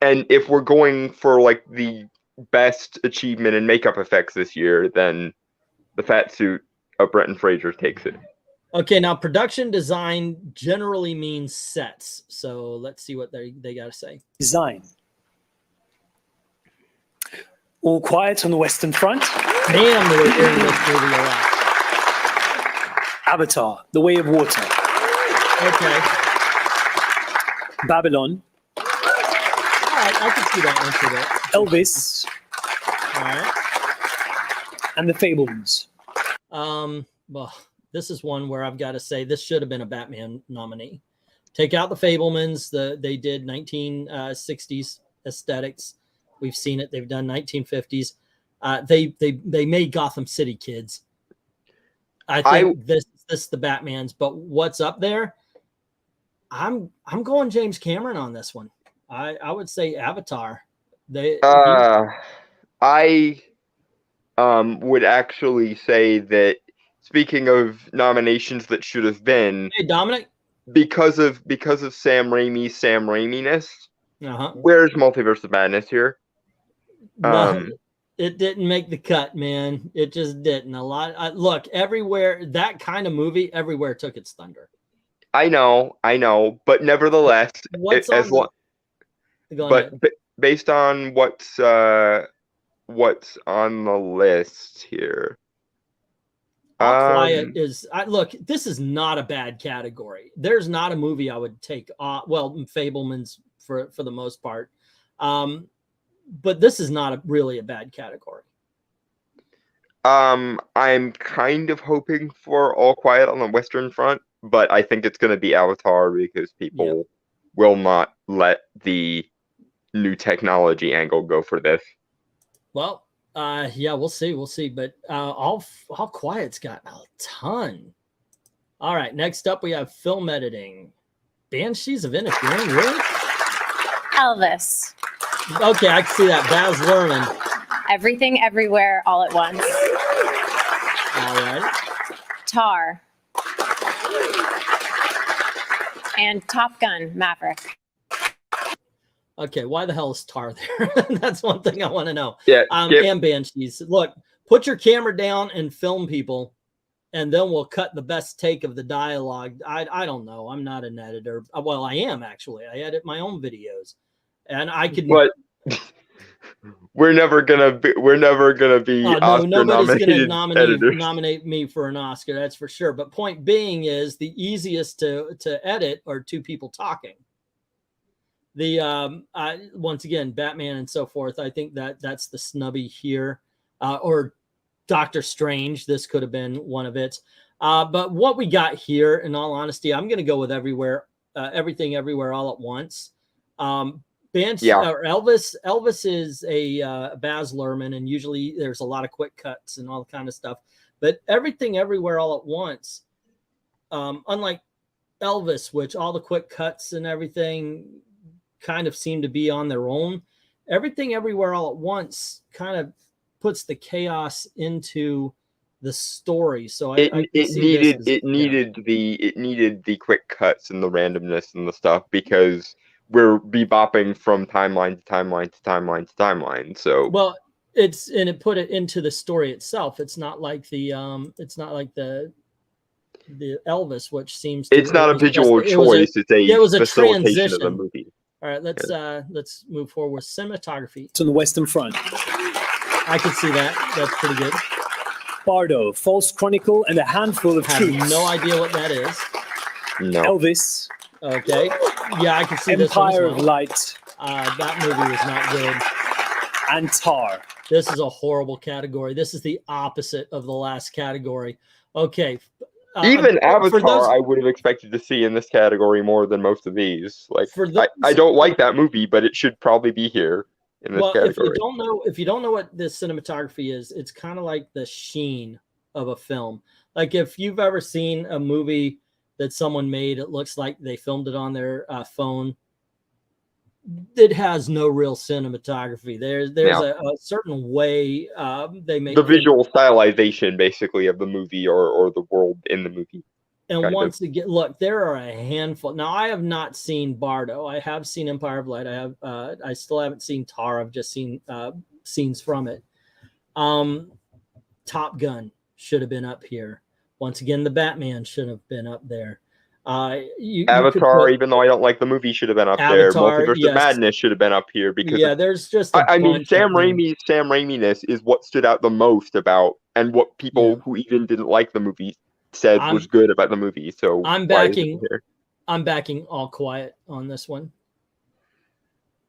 And if we're going for like the best achievement in makeup effects this year, then the fat suit of Brendan Fraser takes it. Okay, now production design generally means sets. So let's see what they got to say. Design. All Quiet on the Western Front. Damn, they were hearing this movie a lot. Avatar, The Way of Water. Okay. Babylon. I can see that one for that. Elvis. All right. And The Fabelmans. Well, this is one where I've got to say this should have been a Batman nominee. Take out The Fabelmans. They did 1960s aesthetics. We've seen it. They've done 1950s. They made Gotham City, kids. I think this is the Batman's, but what's up there? I'm going James Cameron on this one. I would say Avatar. I would actually say that, speaking of nominations that should have been, hey Dominic, because of Sam Raimi-ness, where's Multiverse of Madness here? No, it didn't make the cut, man. It just didn't. Look, everywhere, that kind of movie, everywhere took its thunder. I know, but nevertheless, based on what's on the list here. Quiet is look, this is not a bad category. There's not a movie I would take Fabelman's for the most part. But this is not really a bad category. I'm kind of hoping for All Quiet on the Western Front, but I think it's going to be Avatar because people will not let the new technology angle go for this. Well, yeah, we'll see. But All Quiet's got a ton. All right, next up we have film editing. Banshees of Inisherin, really? Elvis. Okay, I can see that. Baz Luhrmann. Everything, Everywhere, All at Once. All right. Tar. And Top Gun, Maverick. Okay, why the hell is Tar there? That's one thing I want to know. Yeah. And Banshees. Look, put your camera down and film people, and then we'll cut the best take of the dialogue. I don't know. I'm not an editor. Well, I am actually. I edit my own videos, and I could. But we're never gonna be. No, nobody's gonna editors. nominate me for an Oscar. That's for sure. But point being is the easiest to edit are two people talking. The once again, Batman and so forth. I think that's the snubby here, or Doctor Strange. This could have been one of it. But what we got here, in all honesty, I'm going to go with Everything, Everywhere, All at Once. Elvis is a Baz Luhrmann, and usually there's a lot of quick cuts and all kind of stuff. But Everything, Everywhere, All at Once, unlike Elvis, which all the quick cuts and everything kind of seem to be on their own, Everything, Everywhere, All at Once kind of puts the chaos into the story. So it needed the quick cuts and the randomness and the stuff, because we're bebopping from timeline to timeline to timeline to timeline. So it put it into the story itself. It's not like the Elvis, which seems to, it's not a visual choice. It was a transition of the movie. All right, let's move forward with cinematography. It's on the Western Front. I could see that. That's pretty good. Bardo, False Chronicle, and a Handful of Truths. I have no idea what that is. No. Elvis. Okay. Yeah, I can see this one as Empire well. of Light. That movie was not good. And Tar. This is a horrible category. This is the opposite of the last category. Okay. Even Avatar, I would have expected to see in this category more than most of these. Like, I don't like that movie, but it should probably be here in this category. If you don't know what this cinematography is, it's kind of like the sheen of a film. Like if you've ever seen a movie that someone made, it looks like they filmed it on their phone. It has no real cinematography. There's a certain way they make the visual stylization, basically, of the movie or the world in the movie. And once again, look, there are a handful. Now, I have not seen Bardo. I have seen Empire of Light. I still haven't seen Tar. I've just seen scenes from it. Top Gun should have been up here. Once again, the Batman should have been up there. Avatar, even though I don't like the movie, should have been up there. Multiverse of Madness should have been up here because there's just. I mean, Sam Raimi-ness is what stood out the most about, and what people who even didn't like the movie said was good about the movie. So I'm backing All Quiet on this one.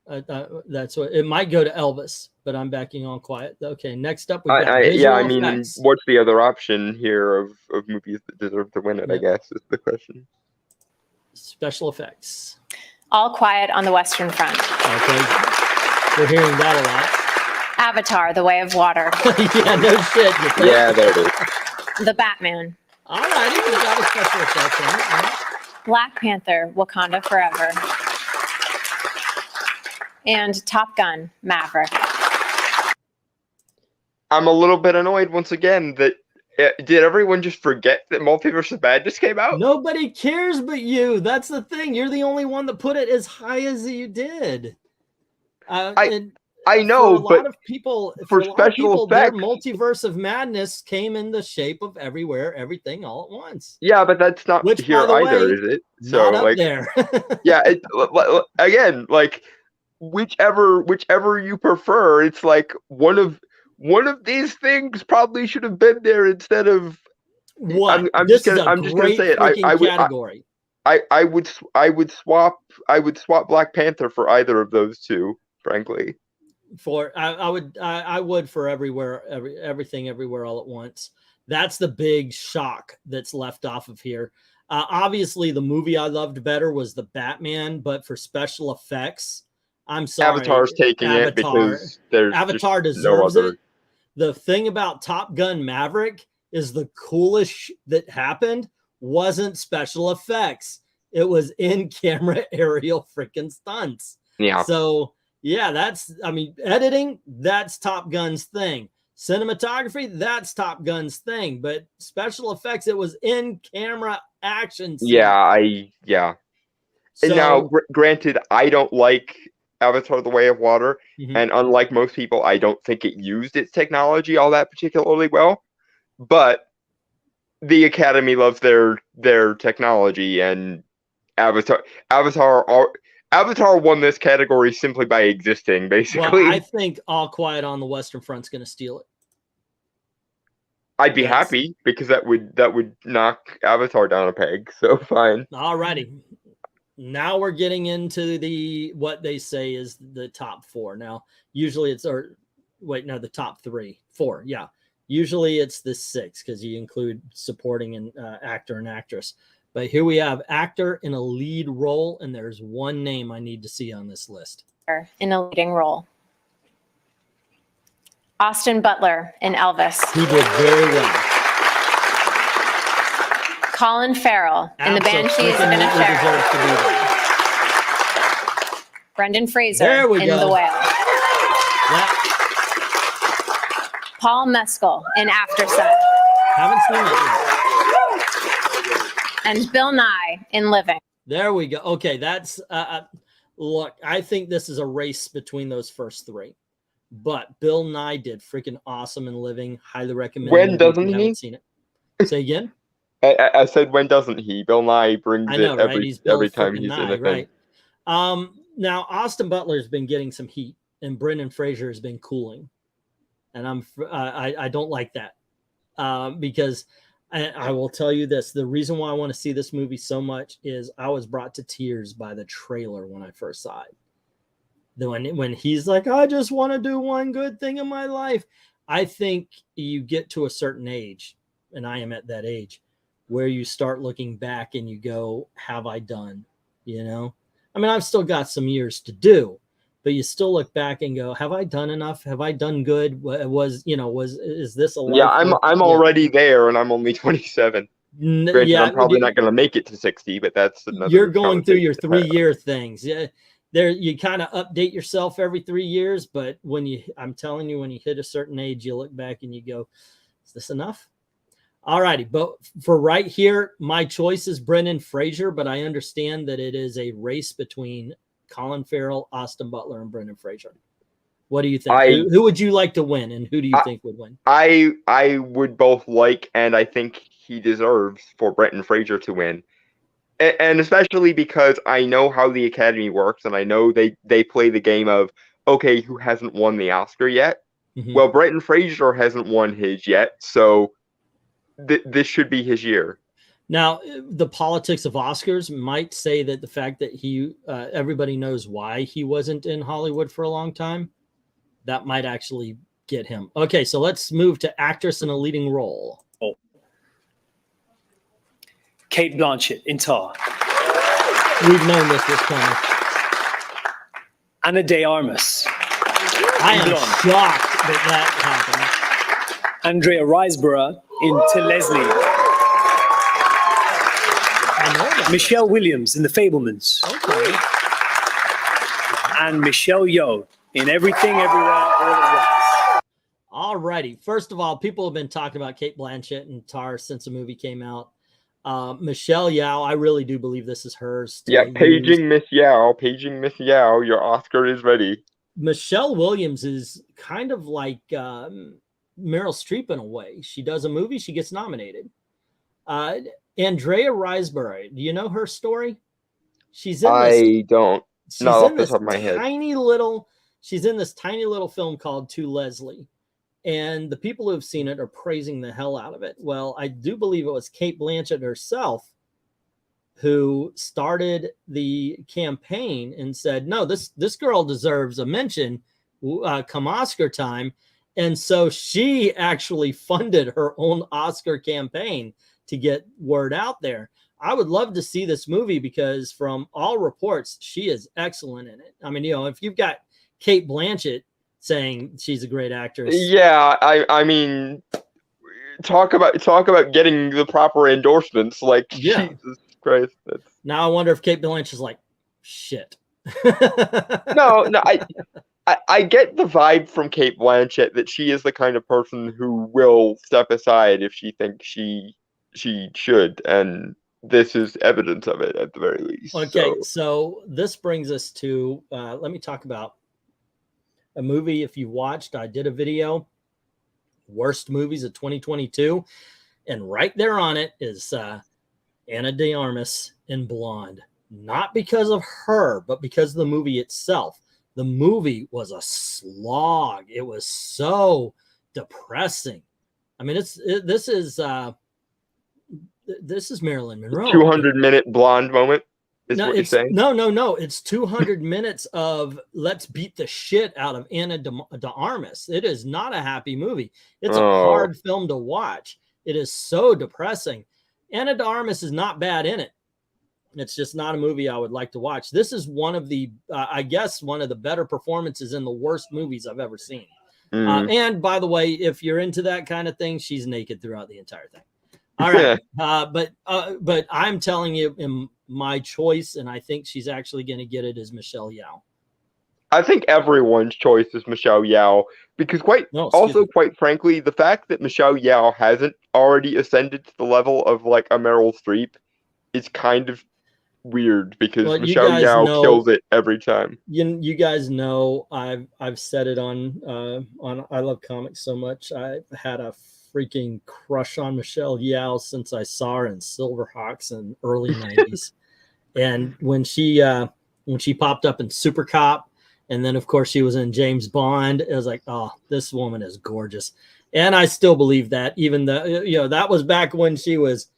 That's what it might go to Elvis, but I'm backing All Quiet. Okay, next up we got effects. What's the other option here of movies that deserve to win it? I guess is the question. Special effects. All Quiet on the Western Front. Okay, we're hearing that a lot. Avatar: The Way of Water. Yeah, no shit. Yeah, there it is. The Batman. All righty, we got a special effects on it. Right. Black Panther: Wakanda Forever. And Top Gun: Maverick. I'm a little bit annoyed once again that did everyone just forget that Multiverse of Madness came out? Nobody cares but you. That's the thing. You're the only one that put it as high as you did. I know, but a lot of people, for special effects, their Multiverse of Madness came in the shape of Everywhere, Everything, All at Once. Yeah, but that's not here either, is it? So not up there. Yeah, again, like whichever you prefer, it's like one of these things probably should have been there instead of what. I'm just gonna say it. I would swap Black Panther for either of those two, frankly. I would for everything everywhere all at once. That's the big shock that's left off of here. Obviously, the movie I loved better was the Batman, but for special effects, I'm sorry, Avatar's taking it because there's Avatar deserves it. The thing about Top Gun Maverick is the coolest that happened wasn't special effects. It was in-camera aerial freaking stunts. Yeah. So, yeah, editing, that's Top Gun's thing. Cinematography, that's Top Gun's thing. But special effects, it was in-camera action scenes. Yeah. So, and now, granted, I don't like Avatar: The Way of Water, and unlike most people, I don't think it used its technology all that particularly well. But the Academy loves their technology, and Avatar won this category simply by existing, basically. Well, I think All Quiet on the Western Front's going to steal it. I'd be happy because that would knock Avatar down a peg. So fine. Alrighty. Now we're getting into what they say is the top four. Now, usually it's the top 4. Yeah. Usually it's the 6 because you include supporting and actor and actress. But here we have actor in a lead role, and there's one name I need to see on this list. In a leading role. Austin Butler in Elvis. He did very well. Colin Farrell in The Banshees of Inisherin. Brendan Fraser in The Whale. Paul Mescal in After Sun. Haven't seen it yet. And Bill Nye in Living. There we go. Okay, that's look, I think this is a race between those first 3. But Bill Nye did freaking awesome in Living. Highly recommend. When doesn't he? Haven't seen it. Say again? I said, when doesn't he? Bill Nye brings it every time he's in a thing. Right. Now Austin Butler has been getting some heat, and Brendan Fraser has been cooling, and I don't like that because I will tell you this: the reason why I want to see this movie so much is I was brought to tears by the trailer when I first saw it. When he's like, I just want to do one good thing in my life. I think you get to a certain age, and I am at that age, where you start looking back and you go, have I done? I mean, I've still got some years to do, but you still look back and go, have I done enough? Have I done good? Is this a life? Yeah, I'm already there, and I'm only 27. Granted, I'm probably not going to make it to 60, but that's another. You're going through your 3-year things. Yeah. There, you kind of update yourself every 3 years, but I'm telling you, when you hit a certain age, you look back and you go, is this enough? All righty. But for right here, my choice is Brendan Fraser, but I understand that it is a race between Colin Farrell, Austin Butler, and Brendan Fraser. What do you think? Who would you like to win, and who do you think would win? I would both like, and I think he deserves for Brendan Fraser to win. And especially because I know how the Academy works, and I know they play the game of, okay, who hasn't won the Oscar yet? Well, Brendan Fraser hasn't won his yet, so this should be his year. Now, the politics of Oscars might say that the fact that everybody knows why he wasn't in Hollywood for a long time, that might actually get him. Okay, so let's move to actress in a leading role. Cate Blanchett in Tar. We've known this was coming. Ana de Armas. I am shocked that happened. Andrea Riseborough in To Leslie. I know that. Michelle Williams in The Fabelmans. Okay. And Michelle Yeoh in Everything, Everywhere, All at Once. All righty. First of all, people have been talking about Cate Blanchett and Tar since the movie came out. Michelle Yeoh, I really do believe this is hers. Yeah, paging Miss Yeoh, your Oscar is ready. Michelle Williams is kind of like Meryl Streep in a way. She does a movie, she gets nominated. Andrea Riseborough, do you know her story? She's in I don't. Not off the top of my head. She's in this tiny little film called To Leslie. And the people who have seen it are praising the hell out of it. Well, I do believe it was Cate Blanchett herself who started the campaign and said, no, this girl deserves a mention come Oscar time. And so she actually funded her own Oscar campaign to get word out there. I would love to see this movie because from all reports, she is excellent in it. I mean, if you've got Cate Blanchett saying she's a great actress. Yeah, I mean, talk about getting the proper endorsements. Like, Yeah. Jesus Christ. Now I wonder if Cate Blanchett's like, shit. No, I get the vibe from Cate Blanchett that she is the kind of person who will step aside if she thinks she should, and this is evidence of it at the very least. Okay, so this brings us to let me talk about a movie. If you watched, I did a video, worst movies of 2022, and right there on it is Ana de Armas in Blonde. Not because of her, but because of the movie itself. The movie was a slog. It was so depressing. I mean, this is Marilyn Monroe. 200-minute blonde moment is what you're saying? No. It's 200 minutes of let's beat the shit out of Ana de Armas. It is not a happy movie. It's a hard film to watch. It is so depressing. Ana de Armas is not bad in it. It's just not a movie I would like to watch. This is one of the, I guess, one of the better performances in the worst movies I've ever seen. And by the way, if you're into that kind of thing, she's naked throughout the entire thing. All right. But I'm telling you, in my choice, and I think she's actually going to get it, is Michelle Yeoh. I think everyone's choice is Michelle Yeoh because quite frankly, the fact that Michelle Yeoh hasn't already ascended to the level of like a Meryl Streep is kind of weird because Michelle Yeoh kills it every time. You guys know I've said it on I Love Comics so much. I've had a freaking crush on Michelle Yeoh since I saw her in Silverhawks in early 90s. And when she popped up in Super Cop, and then of course she was in James Bond, it was like, oh, this woman is gorgeous. And I still believe that, even though that was back when she was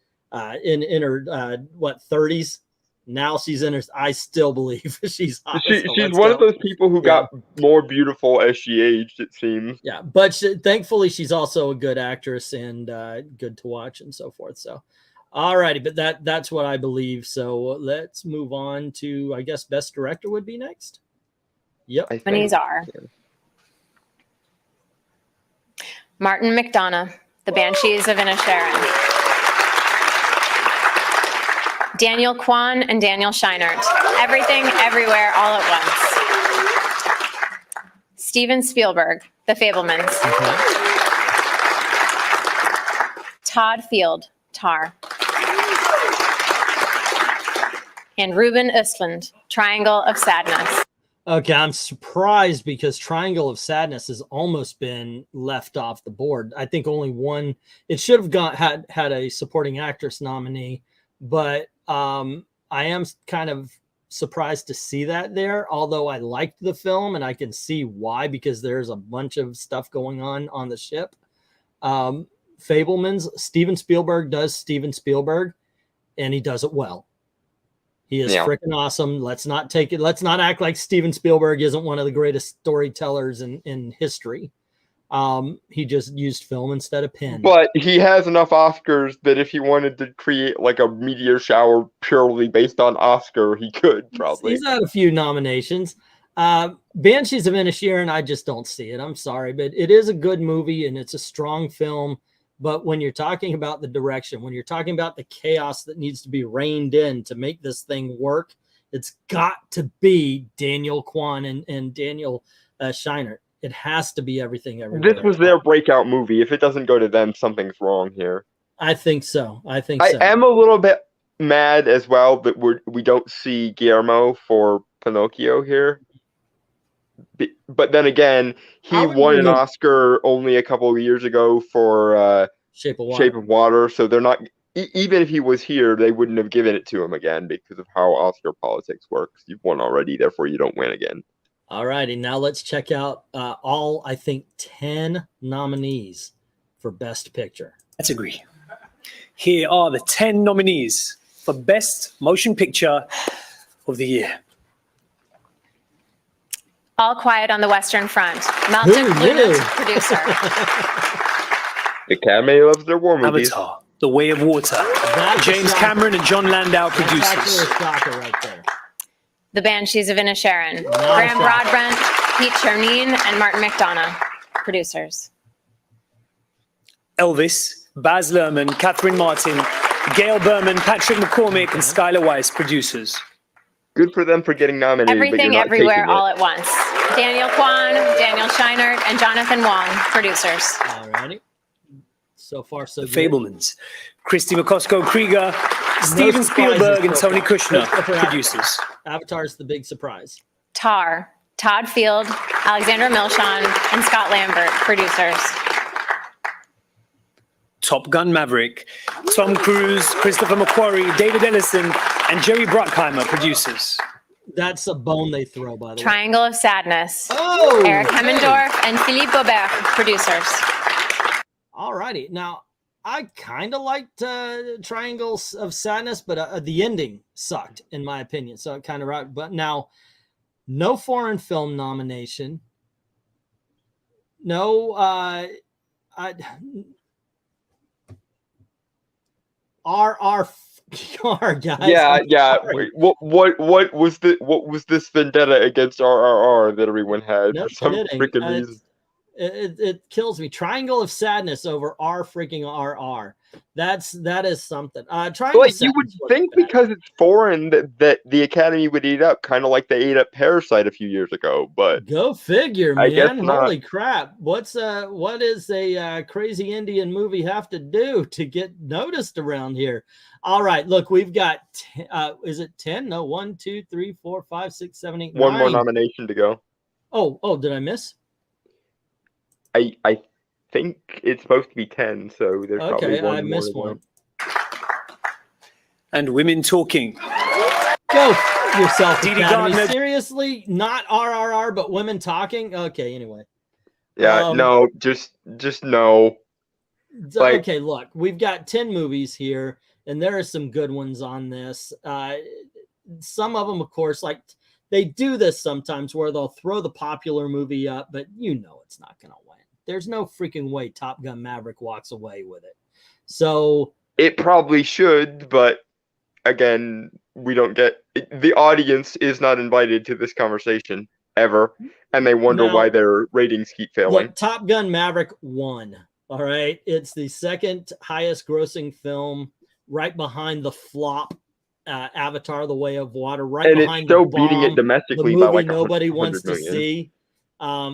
in her 30s. Now she's in her. I still believe she's hot. She's one of those people who got more beautiful as she aged, it seems. Yeah, but thankfully she's also a good actress and good to watch and so forth. So, all righty, but that's what I believe. So let's move on to, I guess, Best Director would be next. Yep. Nominees are Martin McDonagh, The Banshees of Inisherin. Daniel Kwan and Daniel Scheinert, Everything, Everywhere, All at Once. Steven Spielberg, The Fabelmans. Todd Field, Tar. And Ruben Östlund, Triangle of Sadness. Okay, I'm surprised because Triangle of Sadness has almost been left off the board. I think only one. It should have had a supporting actress nominee, but I am kind of surprised to see that there, although I liked the film and I can see why, because there's a bunch of stuff going on the ship. Fabelmans, Steven Spielberg does Steven Spielberg, and he does it well. He is freaking awesome. Let's not act like Steven Spielberg isn't one of the greatest storytellers in history. He just used film instead of pen. But he has enough Oscars that if he wanted to create like a meteor shower purely based on Oscar, he could probably. He's had a few nominations. Banshees of Inisherin, I just don't see it. I'm sorry, but it is a good movie and it's a strong film. But when you're talking about the direction, when you're talking about the chaos that needs to be reined in to make this thing work, it's got to be Daniel Kwan and Daniel Scheinert. It has to be Everything, Everywhere. This was their breakout movie. If it doesn't go to them, something's wrong here. I think so. I am a little bit mad as well that we don't see Guillermo for Pinocchio here. But then again, he won an Oscar only a couple of years ago for Shape of Water. So they're not. Even if he was here, they wouldn't have given it to him again because of how Oscar politics works. You've won already, therefore you don't win again. All righty, now let's check out all, I think, 10 nominees for Best Picture. Let's agree. Here are the 10 nominees for Best Motion Picture of the Year. All Quiet on the Western Front. Malte Who Grüner, knew? producer. The Academy loves their war movies. Avatar, The Way of Water. That's a James shocker. Cameron and John Landau, That's actually producers. a shocker right there. The Banshees of Inisherin. Not a Graham shocker. Broadbent, Pete Chernine, and Martin McDonough, producers. Elvis, Baz Luhrmann, Catherine Martin, Gail Berman, Patrick McCormick, and Skylar Weiss, producers. Good for them for getting nominated. but Everything, you're not Everywhere, taking All it. at Once. Daniel Kwan, Daniel Scheinert, and Jonathan Wong, producers. Alrighty. So far, so The good. Fablemans, Christy McCosco Krieger, Steven surprises Spielberg, and so Tony far. Kushner, Except for producers. Avatar's the big surprise. Tar, Todd Field, Alexandra Milshon, and Scott Lambert, producers. Top Gun Maverick, Tom Cruise, Christopher McQuarrie, David Ellison, and Jerry Bruckheimer, producers. That's a bone they throw, by the way. Triangle of Sadness, Oh, Eric Hemmendorf, and Philippe Gobert, producers. Alrighty. Now, I kind of liked Triangles of Sadness, but the ending sucked, in my opinion. So it kind of rocked. But now, no foreign film nomination. No, RR, guys. Yeah, I'm yeah. sorry. What was this vendetta against RRR that everyone had No for some kidding. freaking reason? It kills me. Triangle of Sadness over R freaking RR. That is something. Triangle Like of you would Sadness wasn't think bad. because it's foreign that the Academy would eat up, kind of like they ate up Parasite a few years ago. But Go figure, I guess man. not. Holy crap. What is a crazy Indian movie have to do to get noticed around here? All right, look, we've got is it 10? No, 1, 2, 3, 4, 5, 6, 7, 8, 9. one more nomination to go. Oh, did I miss? I think it's supposed to be 10, so there's probably Okay, one I more missed to go. one. And Women Talking, Go f- yourself, Dee Dee Academy. Gardner. Seriously, not RRR, but women talking. Okay, anyway. Yeah, no, just no. Like- Okay, look, we've got 10 movies here, and there are some good ones on this. Some of them, of course, like they do this sometimes where they'll throw the popular movie up, but you know it's not going to win. There's no freaking way Top Gun Maverick walks away with it. So It probably should, but again, we don't get the audience is not invited to this conversation ever, and they wonder Now- why their ratings keep failing. look, Top Gun Maverick won. All right, it's the second highest grossing film, right behind the flop Avatar: The Way of Water, right And it's behind still the beating it bomb, domestically the by movie like nobody 100 wants to million. see.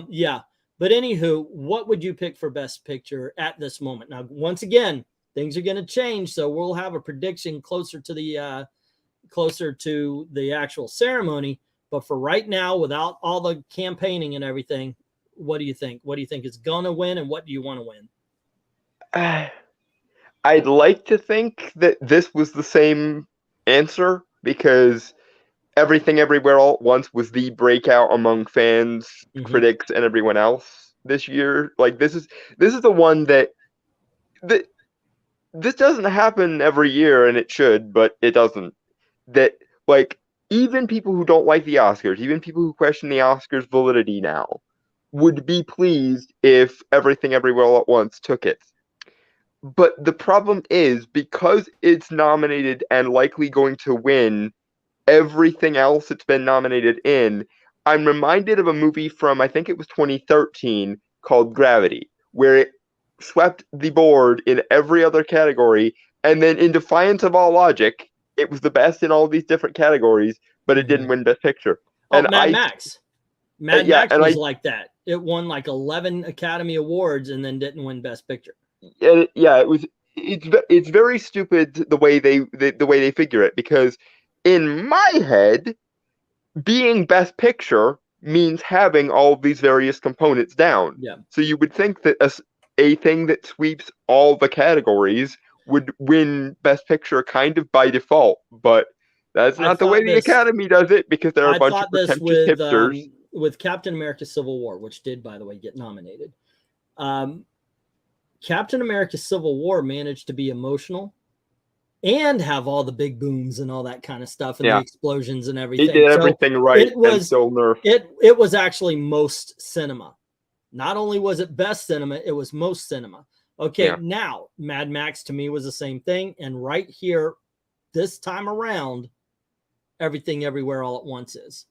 Yeah, but anywho, what would you pick for Best Picture at this moment? Now, once again, things are going to change, so we'll have a prediction closer to the actual ceremony. But for right now, without all the campaigning and everything, what do you think? What do you think is going to win, and what do you want to win? I'd like to think that this was the same answer because Everything Everywhere All at Once was the breakout among fans, Mhm. critics, and everyone else this year. Like this is the one that this doesn't happen every year, and it should, but it doesn't. That like even people who don't like the Oscars, even people who question the Oscars' validity now, would be pleased if Everything Everywhere All at Once took it. But the problem is, because it's nominated and likely going to win everything else it's been nominated in, I'm reminded of a movie from, I think it was 2013, called Gravity, where it swept the board in every other category, and then in defiance of all logic, it was the best in all these different categories, but it didn't win Best Picture. Oh, And Mad I- Max. Mad yeah, Max and was I- like that. It won like 11 Academy Awards and then didn't win Best Picture. Yeah, it was. It's very stupid the way they figure it, because in my head, being Best Picture means having all these various components down. Yeah. So you would think that a thing that sweeps all the categories would win Best Picture kind of by default, but that's I not the way thought the this- Academy does it, because there are I a bunch thought of this pretentious hipsters. with Captain America Civil War, which did, by the way, get nominated. Captain America Civil War managed to be emotional, and have all the big booms and all that kind of stuff and the explosions and He everything. did everything right and still nerfed. It was actually most cinema. Not only was it best cinema, it was most cinema. Okay, now Mad Max to me was the same thing. And right here, this time around, Everything Everywhere All at Once is.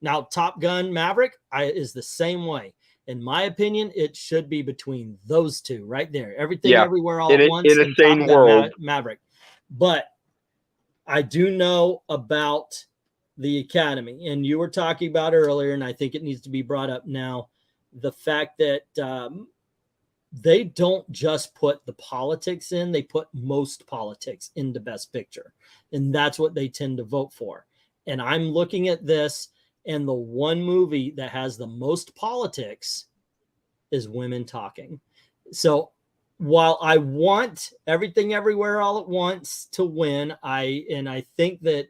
Now, Top Gun Maverick is the same way. In my opinion, it should be between those two right there. Everything Everywhere All at Once in a sane world. Maverick. But I do know about the Academy, and you were talking about it earlier, and I think it needs to be brought up now. The fact that they don't just put the politics in, they put most politics into Best Picture. And that's what they tend to vote for. And I'm looking at this, and the one movie that has the most politics is Women Talking. So while I want Everything Everywhere All at Once to win, I think that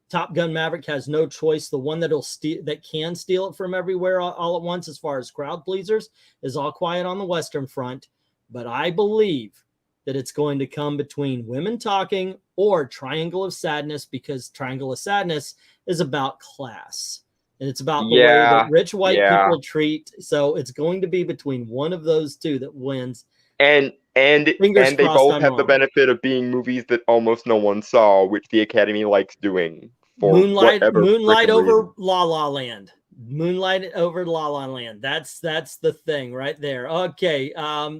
Top Gun Maverick has no choice. The one that can steal it from Everywhere all at Once as far as crowd pleasers is All Quiet on the Western Front. But I believe that it's going to come between Women Talking or Triangle of Sadness, because Triangle of Sadness is about class. And it's about the way that rich white people treat. So it's going to be between one of those two that wins. And they both have the benefit of being movies that almost no one saw, which the Academy likes doing. Moonlight over La La Land. Moonlight over La La Land. That's the thing right there. Okay,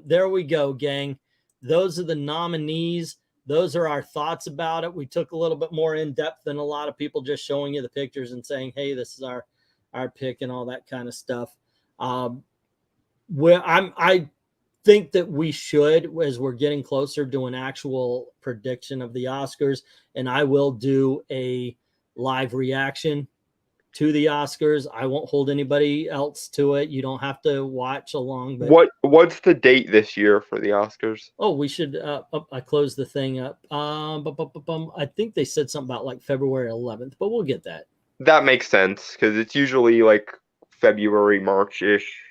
there we go, gang. Those are the nominees. Those are our thoughts about it. We took a little bit more in depth than a lot of people just showing you the pictures and saying, "Hey, this is our pick" and all that kind of stuff. I think that we should, as we're getting closer, do an actual prediction of the Oscars, and I will do a live reaction to the Oscars. I won't hold anybody else to it. You don't have to watch along. But what's the date this year for the Oscars? Oh, we should. I closed the thing up. I think they said something about like February 11th, but we'll get that. That makes sense because it's usually like February, March-ish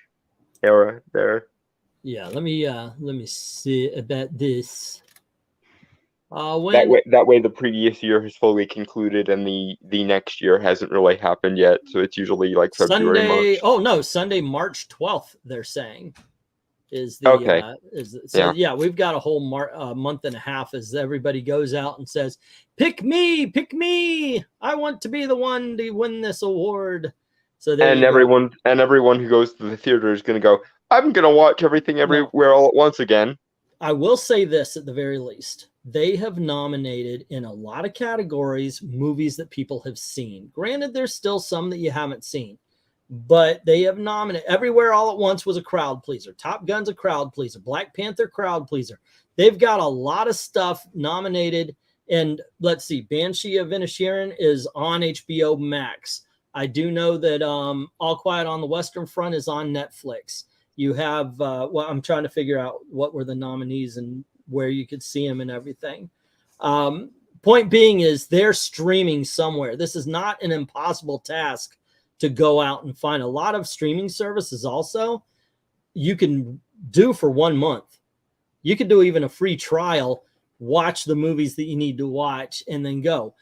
era there. Yeah, let me see about this. That way the previous year has fully concluded and the next year hasn't really happened yet. So it's usually like February, March. Oh no, Sunday, March 12th, they're saying is the okay. We've got a whole month and a half as everybody goes out and says, pick me, I want to be the one to win this award. So everyone who goes to the theater is going to go, I'm going to watch Everything Everywhere All at Once again. I will say this at the very least. They have nominated in a lot of categories movies that people have seen. Granted, there's still some that you haven't seen, but they have nominated. Everywhere All at Once was a crowd pleaser. Top Gun's a crowd pleaser. Black Panther, crowd pleaser. They've got a lot of stuff nominated. And let's see, Banshee of Inisherin is on HBO Max. I do know that All Quiet on the Western Front is on Netflix. You have, I'm trying to figure out what were the nominees and where you could see them and everything. Point being is they're streaming somewhere. This is not an impossible task to go out and find. A lot of streaming services also you can do for 1 month. You could do even a free trial, watch the movies that you need to watch, and then go.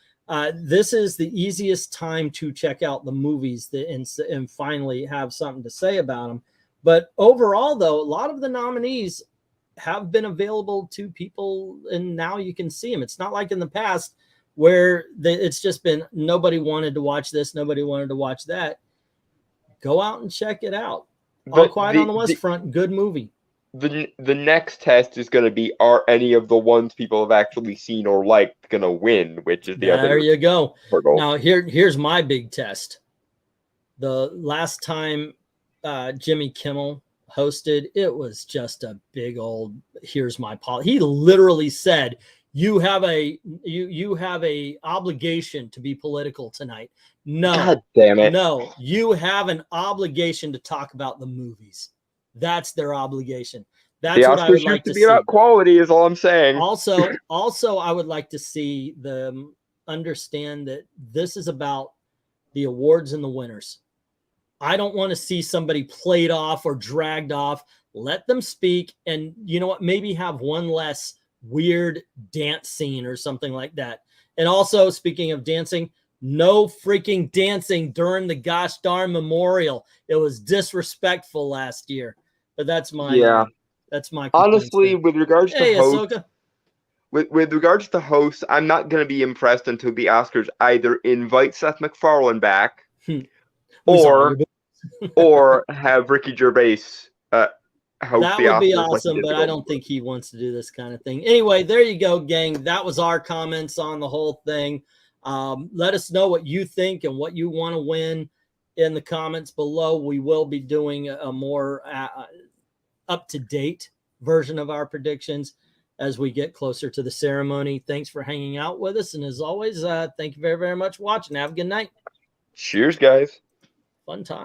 This is the easiest time to check out the movies and finally have something to say about them. But overall, though, a lot of the nominees have been available to people, and now you can see them. It's not like in the past where it's just been nobody wanted to watch this, nobody wanted to watch that. Go out and check it out. All Quiet on the West Front, good movie. The next test is going to be, are any of the ones people have actually seen or liked going to win, which is the other. There you go. Hurdle. Now, here's my big test. The last time Jimmy Kimmel hosted, it was just a big old here's my policy. He literally said, you have a obligation to be political tonight. No, God damn it. No, you have an obligation to talk about the movies. That's their obligation. That's the what Oscars I would like to to be see. about quality is all I'm saying. Also, I would like to see them understand that this is about the awards and the winners. I don't want to see somebody played off or dragged off. Let them speak, and you know what? Maybe have one less weird dance scene or something like that. And also, speaking of dancing, no freaking dancing during the gosh darn memorial. It was disrespectful last year. But that's my that's my honestly, with regards to hosts, Ahsoka. with regards to hosts, I'm not going to be impressed until the Oscars either invite Seth MacFarlane back or have Ricky Gervais host that the would Oscars. be like awesome, but I don't think he wants to do this kind of thing. Anyway, there you go, gang. That was our comments on the whole thing. Let us know what you think and what you want to win in the comments below. We will be doing a more up-to-date version of our predictions as we get closer to the ceremony. Thanks for hanging out with us. And as always, thank you very, very much for watching. Have a good night. Cheers, guys. Fun time.